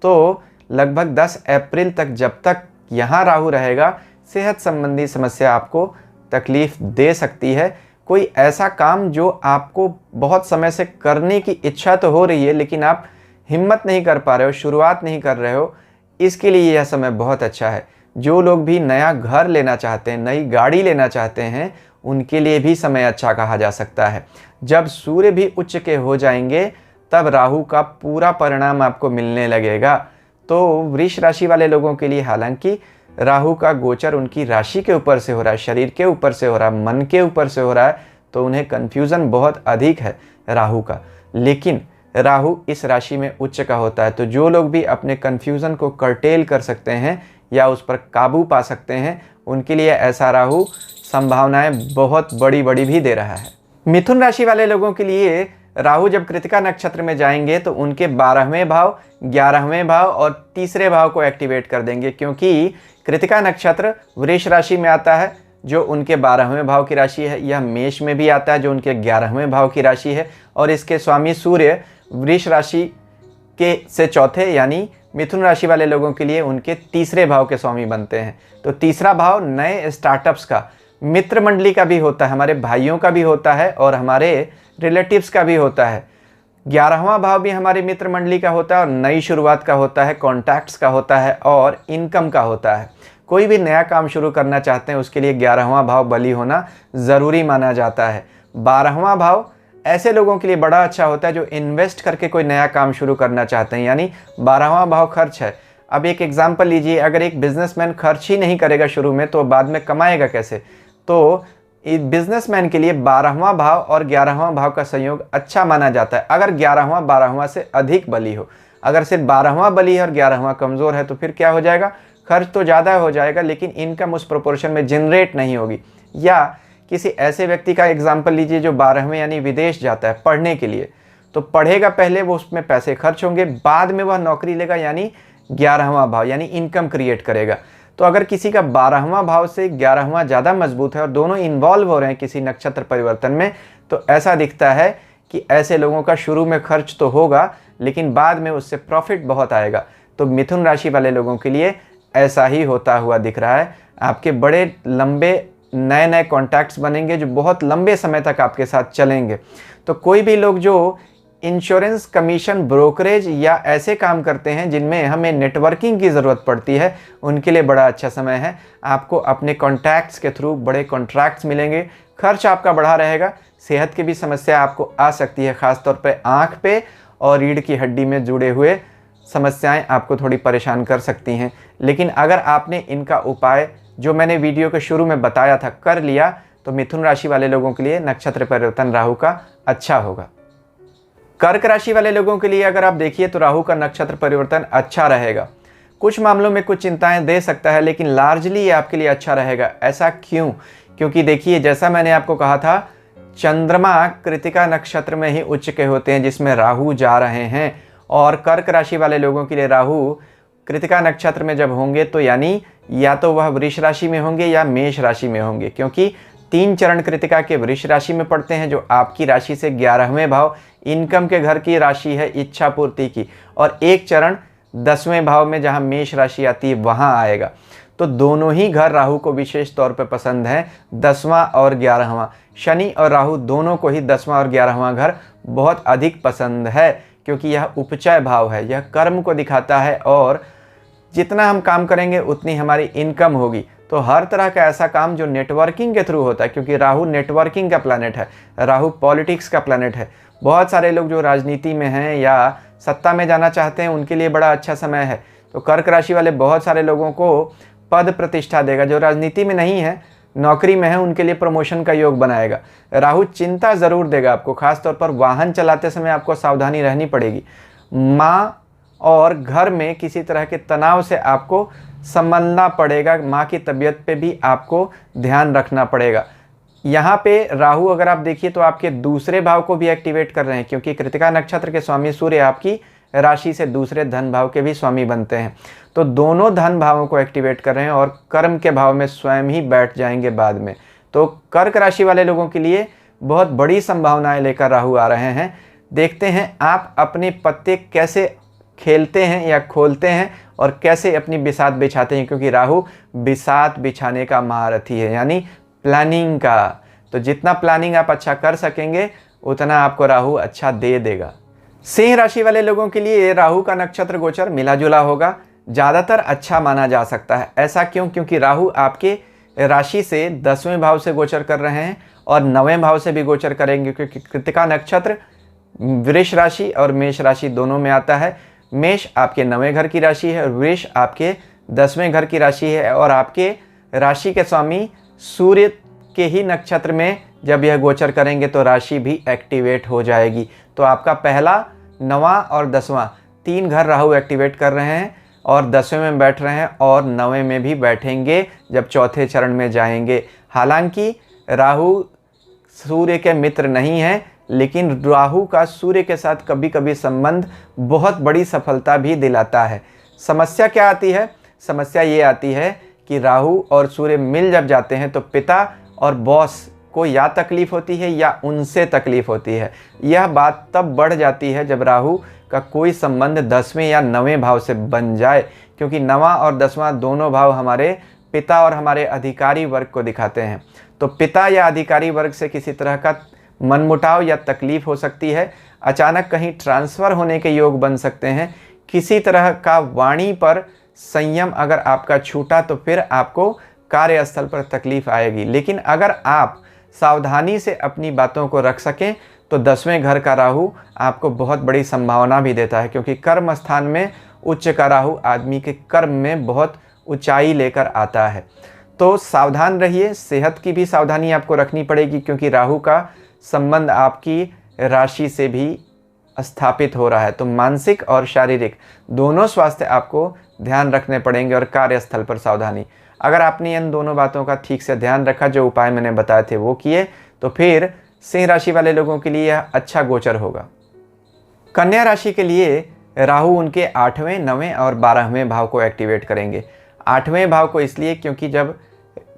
तो लगभग 10 अप्रैल तक जब तक यहाँ राहु रहेगा, सेहत संबंधी समस्या आपको तकलीफ दे सकती है। कोई ऐसा काम जो आपको बहुत समय से करने की इच्छा तो हो रही है, लेकिन आप हिम्मत नहीं कर पा रहे हो, शुरुआत नहीं कर रहे हो, इसके लिए यह समय बहुत अच्छा है। जो लोग भी नया घर लेना चाहते हैं, नई गाड़ी लेना चाहते हैं, उनके लिए भी समय अच्छा कहा जा सकता है। जब सूर्य भी उच्च के हो जाएंगे तब राहु का पूरा परिणाम आपको मिलने लगेगा। तो वृष राशि वाले लोगों के लिए हालांकि राहु का गोचर उनकी राशि के ऊपर से हो रहा है, शरीर के ऊपर से हो रहा है, मन के ऊपर से हो रहा है, तो उन्हें कन्फ्यूज़न बहुत अधिक है राहु का। लेकिन राहु इस राशि में उच्च का होता है, तो जो लोग भी अपने कन्फ्यूज़न को कर्टेल कर सकते हैं या उस पर काबू पा सकते हैं, उनके लिए ऐसा राहु संभावनाएं बहुत बड़ी बड़ी भी दे रहा है। मिथुन राशि वाले लोगों के लिए राहु जब कृतिका नक्षत्र में जाएंगे तो उनके 12वें भाव, 11वें भाव और 3रे भाव को एक्टिवेट कर देंगे, क्योंकि कृतिका नक्षत्र वृष राशि में आता है जो उनके 12वें भाव की राशि है। यह मेष में भी आता है जो उनके 11वें भाव की राशि है, और इसके स्वामी सूर्य वृष राशि के से 4थे यानी मिथुन राशि वाले लोगों के लिए उनके 3रे भाव के स्वामी बनते हैं। तो 3रा भाव नए स्टार्टअप्स का, मित्र मंडली का भी होता है, हमारे भाइयों का भी होता है और हमारे रिलेटिव्स का भी होता है। 11वां भाव भी हमारी मित्र मंडली का होता है और नई शुरुआत का होता है, कॉन्टैक्ट्स का होता है और इनकम का होता है। कोई भी नया काम शुरू करना चाहते हैं उसके लिए 11वां भाव बली होना ज़रूरी माना जाता है। 12वां भाव ऐसे लोगों के लिए बड़ा अच्छा होता है जो इन्वेस्ट करके कोई नया काम शुरू करना चाहते हैं, यानी 12वां भाव खर्च है। अब एक एग्जांपल लीजिए, अगर एक बिजनेसमैन खर्च ही नहीं करेगा शुरू में तो बाद में कमाएगा कैसे? तो बिजनेसमैन के लिए 12वां भाव और 11वां भाव का संयोग अच्छा माना जाता है, अगर 11वां 12वां से अधिक बली हो। अगर सिर्फ 12वां बली है और 11वां कमज़ोर है तो फिर क्या हो जाएगा? खर्च तो ज़्यादा हो जाएगा लेकिन इनकम उस प्रोपोर्शन में जनरेट नहीं होगी। या किसी ऐसे व्यक्ति का एग्जाम्पल लीजिए जो 12वें यानी विदेश जाता है पढ़ने के लिए, तो पढ़ेगा पहले, वो उसमें पैसे खर्च होंगे, बाद में वह नौकरी लेगा यानी 11वां भाव यानी इनकम क्रिएट करेगा। तो अगर किसी का 12वां भाव से 11वां ज़्यादा मजबूत है और दोनों इन्वॉल्व हो रहे हैं किसी नक्षत्र परिवर्तन में, तो ऐसा दिखता है कि ऐसे लोगों का शुरू में खर्च तो होगा लेकिन बाद में उससे प्रॉफिट बहुत आएगा। तो मिथुन राशि वाले लोगों के लिए ऐसा ही होता हुआ दिख रहा है। आपके बड़े लंबे नए नए कॉन्टैक्ट्स बनेंगे जो बहुत लंबे समय तक आपके साथ चलेंगे। तो कोई भी लोग जो इंश्योरेंस, कमीशन, ब्रोकरेज या ऐसे काम करते हैं जिनमें हमें नेटवर्किंग की ज़रूरत पड़ती है, उनके लिए बड़ा अच्छा समय है। आपको अपने कॉन्टैक्ट्स के थ्रू बड़े कॉन्ट्रैक्ट्स मिलेंगे। खर्च आपका बढ़ा रहेगा, सेहत की भी समस्या आपको आ सकती है, ख़ासतौर पे आँख पे और रीढ़ की हड्डी में जुड़े हुए समस्याएं आपको थोड़ी परेशान कर सकती हैं। लेकिन अगर आपने इनका उपाय जो मैंने वीडियो के शुरू में बताया था कर लिया तो मिथुन राशि वाले लोगों के लिए नक्षत्र परिवर्तन राहु का अच्छा होगा। कर्क राशि वाले लोगों के लिए अगर आप देखिए तो राहु का नक्षत्र परिवर्तन अच्छा रहेगा। कुछ मामलों में कुछ चिंताएं दे सकता है लेकिन लार्जली ये आपके लिए अच्छा रहेगा। ऐसा क्यों? क्योंकि देखिए, जैसा मैंने आपको कहा था, चंद्रमा कृतिका नक्षत्र में ही उच्च के होते हैं जिसमें राहु जा रहे हैं। और कर्क राशि वाले लोगों के लिए राहु कृतिका नक्षत्र में जब होंगे तो यानी या तो वह वृष राशि में होंगे या मेष राशि में होंगे, क्योंकि 3 चरण कृतिका के वृष राशि में पड़ते हैं जो आपकी राशि से 11वें भाव इनकम के घर की राशि है, इच्छा पूर्ति की, और एक चरण 10वें भाव में जहां मेष राशि आती है वहां आएगा। तो दोनों ही घर राहु को विशेष तौर पर पसंद है, 10वां और 11वां। शनि और राहु दोनों को ही 10वां और 11वां घर बहुत अधिक पसंद है क्योंकि यह उपचय भाव है, यह कर्म को दिखाता है और जितना हम काम करेंगे उतनी हमारी इनकम होगी। तो हर तरह का ऐसा काम जो नेटवर्किंग के थ्रू होता है, क्योंकि राहु नेटवर्किंग का प्लैनेट है, राहु पॉलिटिक्स का प्लैनेट है। बहुत सारे लोग जो राजनीति में हैं या सत्ता में जाना चाहते हैं उनके लिए बड़ा अच्छा समय है। तो कर्क राशि वाले बहुत सारे लोगों को पद प्रतिष्ठा देगा। जो राजनीति में नहीं है, नौकरी में है, उनके लिए प्रमोशन का योग बनाएगा। राहु चिंता ज़रूर देगा आपको, खासतौर पर वाहन चलाते समय आपको सावधानी रहनी पड़ेगी। माँ और घर में किसी तरह के तनाव से आपको संभलना पड़ेगा, माँ की तबीयत पे भी आपको ध्यान रखना पड़ेगा। यहाँ पे राहु अगर आप देखिए तो आपके दूसरे भाव को भी एक्टिवेट कर रहे हैं, क्योंकि कृतिका नक्षत्र के स्वामी सूर्य आपकी राशि से दूसरे धन भाव के भी स्वामी बनते हैं। तो दोनों धन भावों को एक्टिवेट कर रहे हैं और कर्म के भाव में स्वयं ही बैठ जाएंगे बाद में। तो कर्क राशि वाले लोगों के लिए बहुत बड़ी संभावनाएं लेकर राहु आ रहे हैं। देखते हैं आप अपने पत्ते कैसे खेलते हैं या खोलते हैं और कैसे अपनी बिसात बिछाते हैं, क्योंकि राहु बिसात बिछाने का महारथी है, यानी प्लानिंग का। तो जितना प्लानिंग आप अच्छा कर सकेंगे उतना आपको राहु अच्छा दे देगा। सिंह राशि वाले लोगों के लिए राहु का नक्षत्र गोचर मिला जुला होगा, ज़्यादातर अच्छा माना जा सकता है। ऐसा क्यों? क्योंकि राहु आपके राशि से 10वें भाव से गोचर कर रहे हैं और 9वें भाव से भी गोचर करेंगे, क्योंकि कृतिका नक्षत्र वृष राशि और मेष राशि दोनों में आता है। मेष आपके 9वें घर की राशि है और वृष आपके 10वें घर की राशि है। और आपके राशि के स्वामी सूर्य के ही नक्षत्र में जब यह गोचर करेंगे तो राशि भी एक्टिवेट हो जाएगी। तो आपका पहला, 9वां और 10वां 3 घर राहु एक्टिवेट कर रहे हैं और 10वें में बैठ रहे हैं और 9वें में भी बैठेंगे जब चौथे चरण में जाएंगे। हालांकि राहु सूर्य के मित्र नहीं है, लेकिन राहु का सूर्य के साथ कभी कभी संबंध बहुत बड़ी सफलता भी दिलाता है। समस्या क्या आती है? समस्या ये आती है कि राहु और सूर्य मिल जब जाते हैं तो पिता और बॉस को या तकलीफ होती है या उनसे तकलीफ होती है। यह बात तब बढ़ जाती है जब राहु का कोई संबंध 10वें या 9वें भाव से बन जाए, क्योंकि 9वां और 10वां दोनों भाव हमारे पिता और हमारे अधिकारी वर्ग को दिखाते हैं। तो पिता या अधिकारी वर्ग से किसी तरह का मनमुटाव या तकलीफ हो सकती है। अचानक कहीं ट्रांसफ़र होने के योग बन सकते हैं। किसी तरह का वाणी पर संयम अगर आपका छूटा तो फिर आपको कार्यस्थल पर तकलीफ आएगी। लेकिन अगर आप सावधानी से अपनी बातों को रख सकें तो 10वें घर का राहु आपको बहुत बड़ी संभावना भी देता है, क्योंकि कर्म स्थान में उच्च का राहु आदमी के कर्म में बहुत ऊंचाई लेकर आता है। तो सावधान रहिए। सेहत की भी सावधानी आपको रखनी पड़ेगी, क्योंकि राहु का संबंध आपकी राशि से भी स्थापित हो रहा है। तो मानसिक और शारीरिक दोनों स्वास्थ्य आपको ध्यान रखने पड़ेंगे और कार्यस्थल पर सावधानी। अगर आपने इन दोनों बातों का ठीक से ध्यान रखा, जो उपाय मैंने बताए थे वो किए, तो फिर सिंह राशि वाले लोगों के लिए यह अच्छा गोचर होगा। कन्या राशि के लिए राहु उनके 8वें, 9वें और 12वें भाव को एक्टिवेट करेंगे। 8वें भाव को इसलिए क्योंकि जब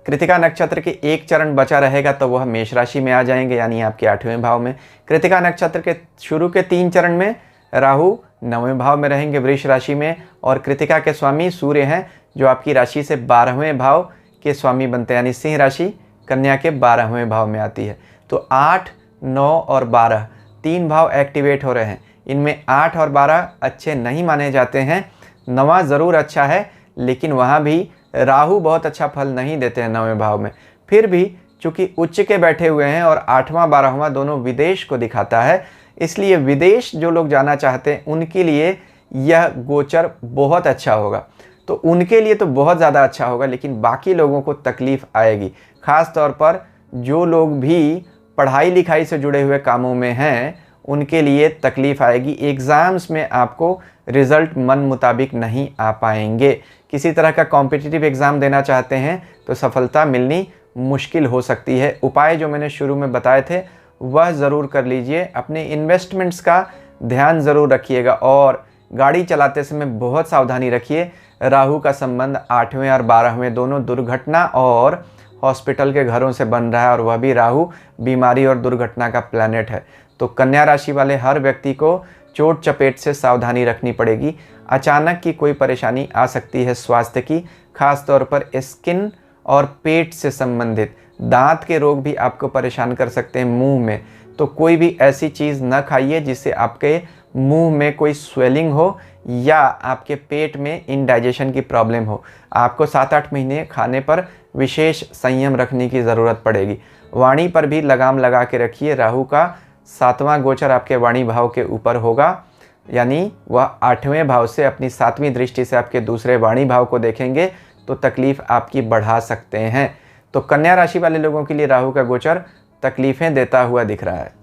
कृतिका नक्षत्र के एक चरण बचा रहेगा तो वह मेष राशि में आ जाएंगे, यानी आपके 8वें भाव में। कृतिका नक्षत्र के शुरू के 3 चरण में राहु 9वें भाव में रहेंगे, वृष राशि में, और कृतिका के स्वामी सूर्य हैं, जो आपकी राशि से 12वें भाव के स्वामी बनते हैं, यानी सिंह राशि कन्या के 12वें भाव में आती है। तो 8, 9 और 12 3 भाव एक्टिवेट हो रहे हैं। इनमें 8 और 12 अच्छे नहीं माने जाते हैं। 9वां ज़रूर अच्छा है, लेकिन वहाँ भी राहु बहुत अच्छा फल नहीं देते हैं 9वें भाव में। फिर भी चूँकि उच्च के बैठे हुए हैं और 8वां 12वां दोनों विदेश को दिखाता है, इसलिए विदेश जो लोग जाना चाहते हैं उनके लिए यह गोचर बहुत अच्छा होगा। तो उनके लिए तो बहुत ज़्यादा अच्छा होगा, लेकिन बाकी लोगों को तकलीफ़ आएगी। ख़ास तौर पर जो लोग भी पढ़ाई लिखाई से जुड़े हुए कामों में हैं उनके लिए तकलीफ़ आएगी। एग्ज़ाम्स में आपको रिज़ल्ट मन मुताबिक नहीं आ पाएंगे। किसी तरह का कॉम्पिटिटिव एग्ज़ाम देना चाहते हैं तो सफलता मिलनी मुश्किल हो सकती है। उपाय जो मैंने शुरू में बताए थे वह ज़रूर कर लीजिए। अपने इन्वेस्टमेंट्स का ध्यान ज़रूर रखिएगा और गाड़ी चलाते समय बहुत सावधानी रखिए। राहु का संबंध 8वें और 12वें दोनों दुर्घटना और हॉस्पिटल के घरों से बन रहा है, और वह भी राहु बीमारी और दुर्घटना का प्लैनेट है। तो कन्या राशि वाले हर व्यक्ति को चोट चपेट से सावधानी रखनी पड़ेगी। अचानक की कोई परेशानी आ सकती है स्वास्थ्य की, खास तौर पर स्किन और पेट से संबंधित। दांत के रोग भी आपको परेशान कर सकते हैं मुंह में। तो कोई भी ऐसी चीज़ न खाइए जिससे आपके मुंह में कोई स्वेलिंग हो या आपके पेट में इनडाइजेशन की प्रॉब्लम हो। आपको 7-8 महीने खाने पर विशेष संयम रखने की ज़रूरत पड़ेगी। वाणी पर भी लगाम लगा के रखिए। राहु का 7वां गोचर आपके वाणी भाव के ऊपर होगा, यानी वह 8वें भाव से अपनी 7वीं दृष्टि से आपके दूसरे वाणी भाव को देखेंगे तो तकलीफ़ आपकी बढ़ा सकते हैं। तो कन्या राशि वाले लोगों के लिए राहु का गोचर तकलीफ़ें देता हुआ दिख रहा है।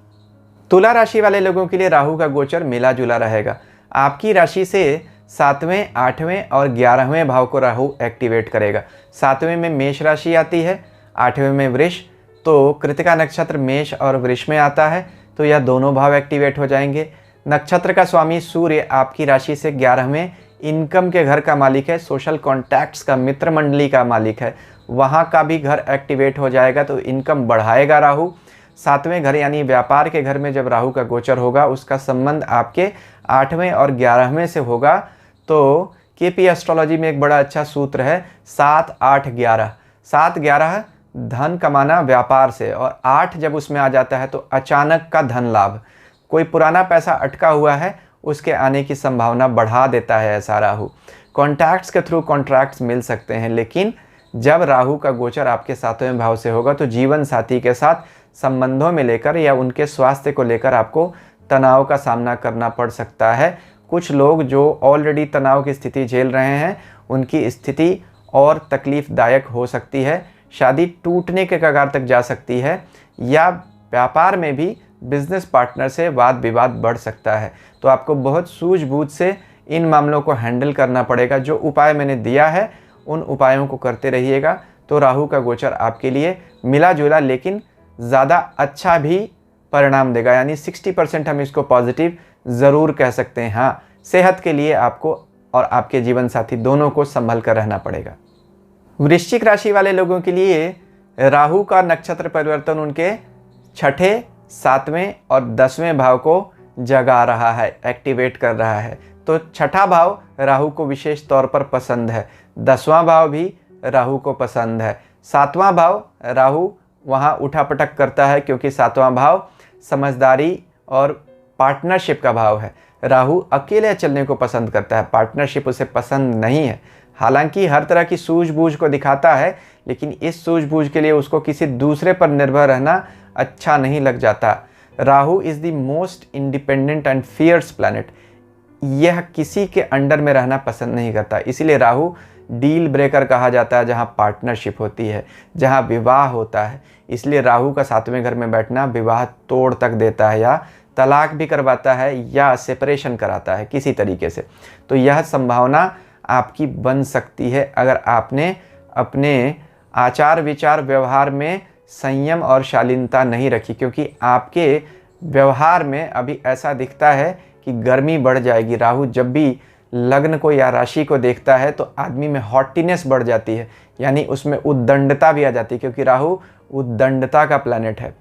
तुला राशि वाले लोगों के लिए राहु का गोचर मिला जुला रहेगा। आपकी राशि से 7वें, 8वें और 11वें भाव को राहु एक्टिवेट करेगा। 7वें में मेष राशि आती है, 8वें में वृष। तो कृतिका नक्षत्र मेष और वृष में आता है, तो यह दोनों भाव एक्टिवेट हो जाएंगे। नक्षत्र का स्वामी सूर्य आपकी राशि से 11वें इनकम के घर का मालिक है, सोशल कॉन्टैक्ट्स का, मित्र मंडली का मालिक है, वहाँ का भी घर एक्टिवेट हो जाएगा, तो इनकम बढ़ाएगा राहु। 7वें घर यानी व्यापार के घर में जब राहु का गोचर होगा उसका संबंध आपके 8वें और 11वें से होगा। तो केपी एस्ट्रोलॉजी में एक बड़ा अच्छा सूत्र है 7-8-11। 7-11 धन कमाना व्यापार से, और 8 जब उसमें आ जाता है तो अचानक का धन लाभ। कोई पुराना पैसा अटका हुआ है उसके आने की संभावना बढ़ा देता है ऐसा राहु। कॉन्टैक्ट्स के थ्रू कॉन्ट्रैक्ट्स मिल सकते हैं, लेकिन जब राहु का गोचर आपके 7वें भाव से होगा तो जीवन साथी के साथ संबंधों में लेकर या उनके स्वास्थ्य को लेकर आपको तनाव का सामना करना पड़ सकता है। कुछ लोग जो ऑलरेडी तनाव की स्थिति झेल रहे हैं उनकी स्थिति और तकलीफ़दायक हो सकती है। शादी टूटने के कगार तक जा सकती है, या व्यापार में भी बिजनेस पार्टनर से वाद विवाद बढ़ सकता है। तो आपको बहुत सूझबूझ से इन मामलों को हैंडल करना पड़ेगा। जो उपाय मैंने दिया है उन उपायों को करते रहिएगा तो राहु का गोचर आपके लिए मिला जुला लेकिन ज़्यादा अच्छा भी परिणाम देगा, यानी 60% हम इसको पॉजिटिव ज़रूर कह सकते हैं। हाँ, सेहत के लिए आपको और आपके जीवन साथी दोनों को संभल कर रहना पड़ेगा। वृश्चिक राशि वाले लोगों के लिए राहु का नक्षत्र परिवर्तन उनके 6ठे, 7वें और 10वें भाव को जगा रहा है, एक्टिवेट कर रहा है। तो 6ठा भाव राहु को विशेष तौर पर पसंद है, 10वां भाव भी राहु को पसंद है, 7वां भाव राहु वहाँ उठापटक करता है क्योंकि 7वां भाव समझदारी और पार्टनरशिप का भाव है। राहु अकेले चलने को पसंद करता है, पार्टनरशिप उसे पसंद नहीं है। हालांकि हर तरह की सूझबूझ को दिखाता है, लेकिन इस सूझबूझ के लिए उसको किसी दूसरे पर निर्भर रहना अच्छा नहीं लग जाता। Rahu is the most independent and fierce planet. यह किसी के अंडर में रहना पसंद नहीं करता, इसीलिए राहु डील ब्रेकर कहा जाता है, जहाँ पार्टनरशिप होती है, जहाँ विवाह होता है। इसलिए राहु का 7वें घर में बैठना विवाह तोड़ तक देता है, या तलाक भी करवाता है, या सेपरेशन कराता है किसी तरीके से। तो यह संभावना आपकी बन सकती है अगर आपने अपने आचार विचार व्यवहार में संयम और शालीनता नहीं रखी, क्योंकि आपके व्यवहार में अभी ऐसा दिखता है कि गर्मी बढ़ जाएगी। राहु जब भी लग्न को या राशि को देखता है तो आदमी में हॉटीनेस बढ़ जाती है, यानी उसमें उद्दंडता भी आ जाती है, क्योंकि राहु उद्दंडता का प्लैनेट है।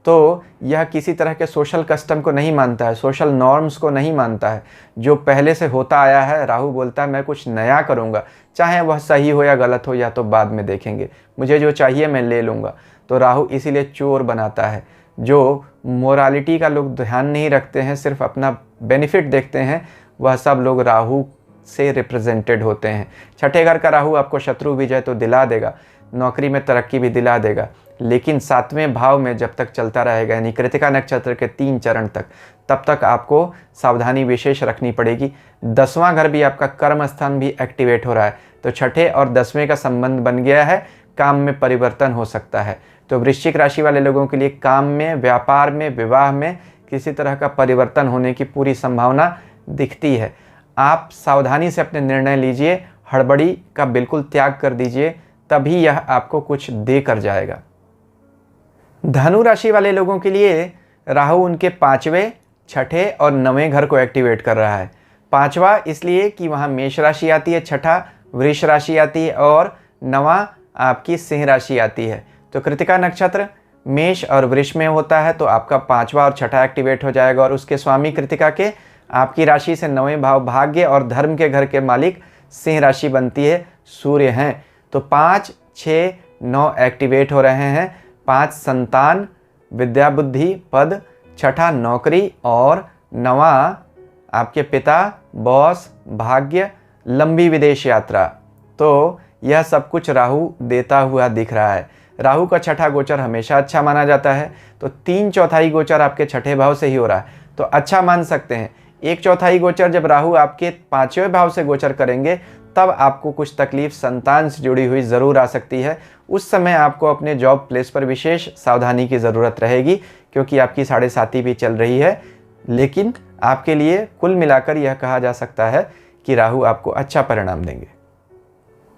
तो यह किसी तरह के सोशल कस्टम को नहीं मानता है, सोशल नॉर्म्स को नहीं मानता है। जो पहले से होता आया है, राहु बोलता है मैं कुछ नया करूँगा, चाहे वह सही हो या गलत हो, या तो बाद में देखेंगे, मुझे जो चाहिए मैं ले लूँगा। तो राहु इसीलिए चोर बनाता है। जो मोरालिटी का लोग ध्यान नहीं रखते हैं, सिर्फ अपना बेनिफिट देखते हैं, वह सब लोग राहु से रिप्रेजेंटेड होते हैं। छठे घर का राहु आपको शत्रु विजय तो दिला देगा, नौकरी में तरक्की भी दिला देगा, लेकिन 7वें भाव में जब तक चलता रहेगा, यानी कृतिका नक्षत्र के 3 चरण तक, तब तक आपको सावधानी विशेष रखनी पड़ेगी। 10वां घर भी आपका कर्म स्थान भी एक्टिवेट हो रहा है, तो छठे और 10वें का संबंध बन गया है, काम में परिवर्तन हो सकता है। तो वृश्चिक राशि वाले लोगों के लिए काम में, व्यापार में, विवाह में किसी तरह का परिवर्तन होने की पूरी संभावना दिखती है। आप सावधानी से अपने निर्णय लीजिए, हड़बड़ी का बिल्कुल त्याग कर दीजिए, तभी यह आपको कुछ दे कर जाएगा। धनु राशि वाले लोगों के लिए राहु उनके 5वें, 6ठे और 9वें घर को एक्टिवेट कर रहा है। 5वां इसलिए कि वहाँ मेष राशि आती है, 6ठा वृष राशि आती है और 9वां आपकी सिंह राशि आती है। तो कृतिका नक्षत्र मेष और वृष में होता है, तो आपका 5वां और 6ठा एक्टिवेट हो जाएगा, और उसके स्वामी कृतिका के आपकी राशि से 9वें भाव भाग्य और धर्म के घर के मालिक सिंह राशि बनती है, सूर्य हैं। तो 5, 6, 9 एक्टिवेट हो रहे हैं। 5 संतान, विद्या बुद्धि पद, 6ठा नौकरी और 9वां आपके पिता, बॉस, भाग्य, लंबी विदेश यात्रा। तो यह सब कुछ राहु देता हुआ दिख रहा है। राहु का 6ठा गोचर हमेशा अच्छा माना जाता है, तो 3/4 गोचर आपके 6ठे भाव से ही हो रहा है, तो अच्छा मान सकते हैं। 1/4 गोचर जब राहु आपके 5वें भाव से गोचर करेंगे, तब आपको कुछ तकलीफ संतान से जुड़ी हुई ज़रूर आ सकती है। उस समय आपको अपने जॉब प्लेस पर विशेष सावधानी की ज़रूरत रहेगी, क्योंकि आपकी 7.5 भी चल रही है। लेकिन आपके लिए कुल मिलाकर यह कहा जा सकता है कि राहु आपको अच्छा परिणाम देंगे।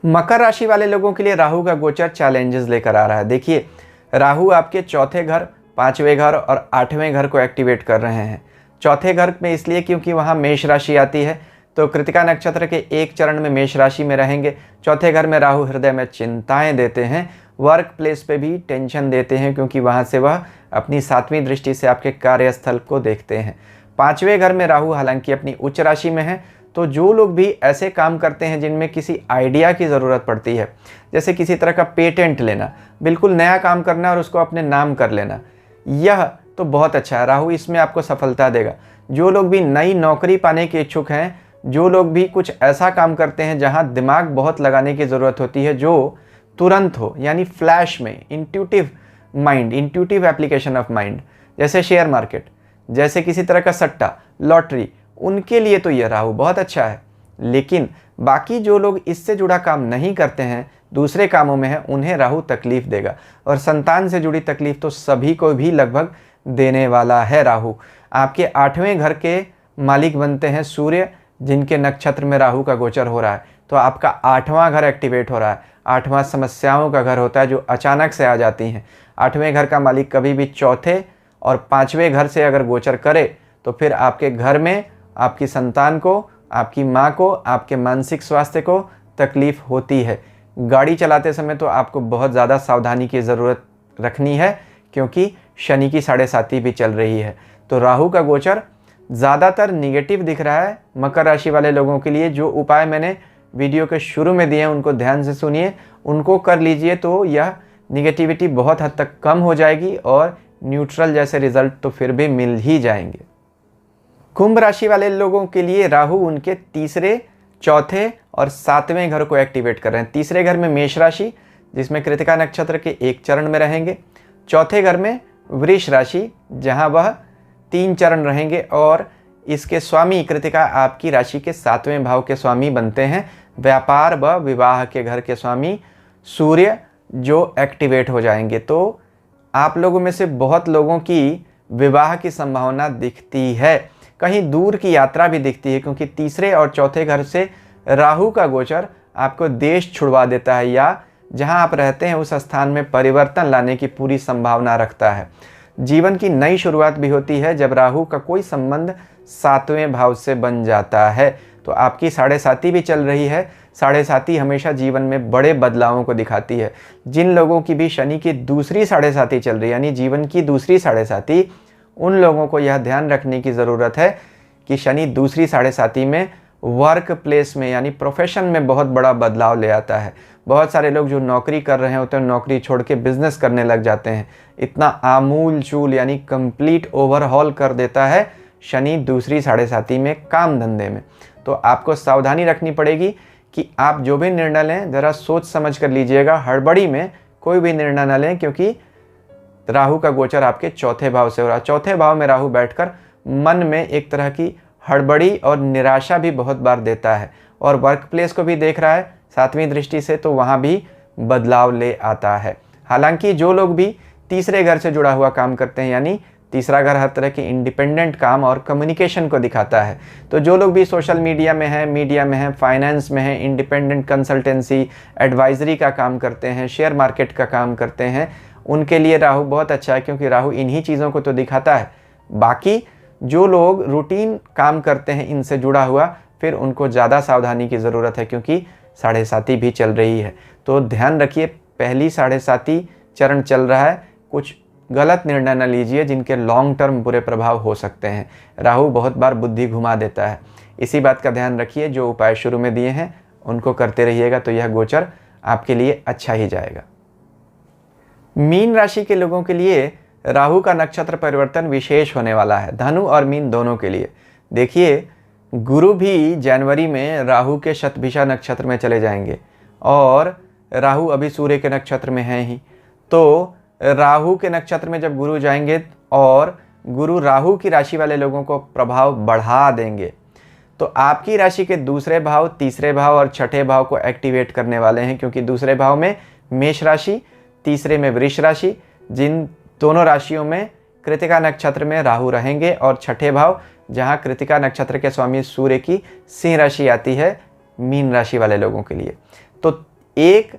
मकर राशि वाले लोगों के लिए राहु का गोचर चैलेंजेस लेकर आ रहा है। देखिए, राहु आपके 4थे घर, 5वें घर और 8वें घर को एक्टिवेट कर रहे हैं। 4थे घर में इसलिए क्योंकि वहाँ मेष राशि आती है, तो कृतिका नक्षत्र के 1 चरण में मेष राशि में रहेंगे। 4थे घर में राहु हृदय में चिंताएं देते हैं, वर्क प्लेस पे भी टेंशन देते हैं, क्योंकि वहाँ से वह अपनी 7वीं दृष्टि से आपके कार्यस्थल को देखते हैं। 5वें घर में राहु हालांकि अपनी उच्च राशि में है, तो जो लोग भी ऐसे काम करते हैं जिनमें किसी आइडिया की ज़रूरत पड़ती है, जैसे किसी तरह का पेटेंट लेना, बिल्कुल नया काम करना और उसको अपने नाम कर लेना, यह तो बहुत अच्छा है, राहु इसमें आपको सफलता देगा। जो लोग भी नई नौकरी पाने के इच्छुक हैं, जो लोग भी कुछ ऐसा काम करते हैं जहां दिमाग बहुत लगाने की ज़रूरत होती है, जो तुरंत हो, यानी फ्लैश में, intuitive mind, intuitive application of mind, जैसे शेयर मार्केट, जैसे किसी तरह का सट्टा, लॉटरी, उनके लिए तो यह राहु बहुत अच्छा है। लेकिन बाकी जो लोग इससे जुड़ा काम नहीं करते हैं, दूसरे कामों में है, उन्हें राहु तकलीफ देगा। और संतान से जुड़ी तकलीफ तो सभी को भी लगभग देने वाला है राहु। आपके 8वें घर के मालिक बनते हैं सूर्य, जिनके नक्षत्र में राहु का गोचर हो रहा है, तो आपका 8वां घर एक्टिवेट हो रहा है। 8वां समस्याओं का घर होता है, जो अचानक से आ जाती हैं। 8वें घर का मालिक कभी भी 4थे और 5वें घर से अगर गोचर करे, तो फिर आपके घर में आपकी संतान को, आपकी माँ को, आपके मानसिक स्वास्थ्य को तकलीफ होती है। गाड़ी चलाते समय तो आपको बहुत ज़्यादा सावधानी की ज़रूरत रखनी है, क्योंकि शनि की 7.5 भी चल रही है। तो राहु का गोचर ज़्यादातर निगेटिव दिख रहा है मकर राशि वाले लोगों के लिए। जो उपाय मैंने वीडियो के शुरू में दिए हैं, उनको ध्यान से सुनिए, उनको कर लीजिए, तो यह निगेटिविटी बहुत हद तक कम हो जाएगी और न्यूट्रल जैसे रिजल्ट तो फिर भी मिल ही जाएंगे। कुंभ राशि वाले लोगों के लिए राहु उनके तीसरे, चौथे और सातवें घर को एक्टिवेट कर रहे हैं। तीसरे घर में मेष राशि, जिसमें कृतिका नक्षत्र के एक चरण में रहेंगे। चौथे घर में वृष राशि, जहां वह 3 चरण रहेंगे और इसके स्वामी कृतिका आपकी राशि के 7वें भाव के स्वामी बनते हैं। व्यापार व विवाह के घर के स्वामी सूर्य जो एक्टिवेट हो जाएंगे। तो आप लोगों में से बहुत लोगों की विवाह की संभावना दिखती है, कहीं दूर की यात्रा भी दिखती है, क्योंकि तीसरे और चौथे घर से राहु का गोचर आपको देश छुड़वा देता है या जहां आप रहते हैं उस स्थान में परिवर्तन लाने की पूरी संभावना रखता है। जीवन की नई शुरुआत भी होती है जब राहु का कोई संबंध 7वें भाव से बन जाता है। तो आपकी 7.5 भी चल रही है। 7.5 हमेशा जीवन में बड़े बदलावों को दिखाती है। जिन लोगों की भी शनि की दूसरी 7.5 चल रही है, यानी जीवन की दूसरी 7.5, उन लोगों को यह ध्यान रखने की ज़रूरत है कि शनि दूसरी 7.5 में वर्क प्लेस में यानी प्रोफेशन में बहुत बड़ा बदलाव ले आता है। बहुत सारे लोग जो नौकरी कर रहे होते हैं नौकरी छोड़ के बिजनेस करने लग जाते हैं। इतना आमूल चूल यानी कंप्लीट ओवरहॉल कर देता है शनि दूसरी 7.5 में काम धंधे में। तो आपको सावधानी रखनी पड़ेगी कि आप जो भी निर्णय लें ज़रा सोच समझ कर लीजिएगा। हड़बड़ी में कोई भी निर्णय न लें, क्योंकि राहु का गोचर आपके चौथे भाव से हो रहा है। चौथे भाव में राहु बैठकर मन में एक तरह की हड़बड़ी और निराशा भी बहुत बार देता है, और वर्क प्लेस को भी देख रहा है 7वीं दृष्टि से, तो वहाँ भी बदलाव ले आता है। हालांकि जो लोग भी तीसरे घर से जुड़ा हुआ काम करते हैं, यानी तीसरा घर हर तरह के इंडिपेंडेंट काम और कम्युनिकेशन को दिखाता है, तो जो लोग भी सोशल मीडिया में हैं, फाइनेंस में हैं, इंडिपेंडेंट कंसल्टेंसी, एडवाइजरी का काम करते हैं, शेयर मार्केट का काम करते हैं, उनके लिए राहु बहुत अच्छा है, क्योंकि राहु इन्हीं चीज़ों को तो दिखाता है। बाकी जो लोग रूटीन काम करते हैं इनसे जुड़ा हुआ, फिर उनको ज़्यादा सावधानी की ज़रूरत है, क्योंकि 7.5 भी चल रही है। तो ध्यान रखिए, पहली 7.5 चरण चल रहा है, कुछ गलत निर्णय न लीजिए जिनके लॉन्ग टर्म बुरे प्रभाव हो सकते हैं। राहु बहुत बार बुद्धि घुमा देता है, इसी बात का ध्यान रखिए। जो उपाय शुरू में दिए हैं उनको करते रहिएगा, तो यह गोचर आपके लिए अच्छा ही जाएगा। मीन राशि के लोगों के लिए राहु का नक्षत्र परिवर्तन विशेष होने वाला है, धनु और मीन दोनों के लिए। देखिए, गुरु भी जनवरी में राहु के शतभिषा नक्षत्र में चले जाएंगे, और राहु अभी सूर्य के नक्षत्र में हैं ही। तो राहु के नक्षत्र में जब गुरु जाएंगे और गुरु राहु की राशि वाले लोगों को प्रभाव बढ़ा देंगे, तो आपकी राशि के दूसरे भाव, तीसरे भाव और छठे भाव को एक्टिवेट करने वाले हैं, क्योंकि दूसरे भाव में मेष राशि, तीसरे में वृष राशि, जिन दोनों राशियों में कृतिका नक्षत्र में राहु रहेंगे, और छठे भाव जहां कृतिका नक्षत्र के स्वामी सूर्य की सिंह राशि आती है, मीन राशि वाले लोगों के लिए। तो 1,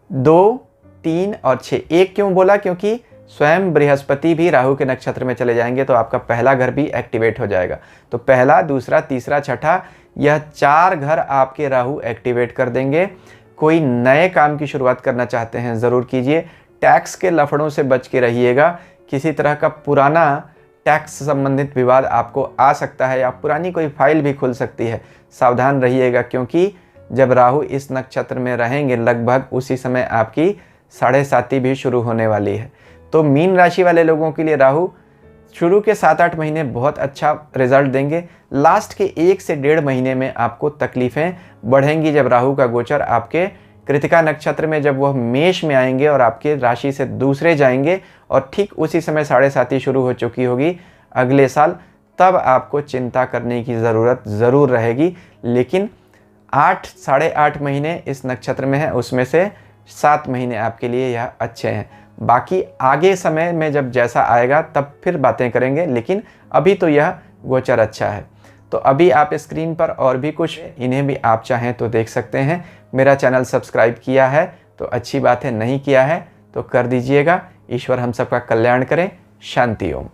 2, 3 और 6। 1 क्यों बोला? क्योंकि स्वयं बृहस्पति भी राहु के नक्षत्र में चले जाएंगे, तो आपका पहला घर भी एक्टिवेट हो जाएगा। तो पहला, दूसरा, तीसरा, छठा, यह 4 घर आपके राहु एक्टिवेट कर देंगे। कोई नए काम की शुरुआत करना चाहते हैं ज़रूर कीजिए। टैक्स के लफड़ों से बच के रहिएगा। किसी तरह का पुराना टैक्स संबंधित विवाद आपको आ सकता है, या पुरानी कोई फाइल भी खुल सकती है। सावधान रहिएगा, क्योंकि जब राहु इस नक्षत्र में रहेंगे लगभग उसी समय आपकी 7.5 भी शुरू होने वाली है। तो मीन राशि वाले लोगों के लिए राहु शुरू के 7-8 महीने बहुत अच्छा रिजल्ट देंगे। लास्ट के 1 से 1.5 महीने में आपको तकलीफ़ें बढ़ेंगी, जब राहु का गोचर आपके कृतिका नक्षत्र में जब वह मेष में आएंगे और आपके राशि से दूसरे जाएंगे, और ठीक उसी समय 7.5 शुरू हो चुकी होगी अगले साल, तब आपको चिंता करने की ज़रूरत ज़रूर रहेगी। लेकिन 8-8.5 महीने इस नक्षत्र में है, उसमें से 7 महीने आपके लिए यह अच्छे हैं। बाकी आगे समय में जब जैसा आएगा तब फिर बातें करेंगे, लेकिन अभी तो यह गोचर अच्छा है। तो अभी आप स्क्रीन पर और भी कुछ, इन्हें भी आप चाहें तो देख सकते हैं। मेरा चैनल सब्सक्राइब किया है तो अच्छी बात है, नहीं किया है तो कर दीजिएगा। ईश्वर हम सबका कल्याण करें। शांति ओम।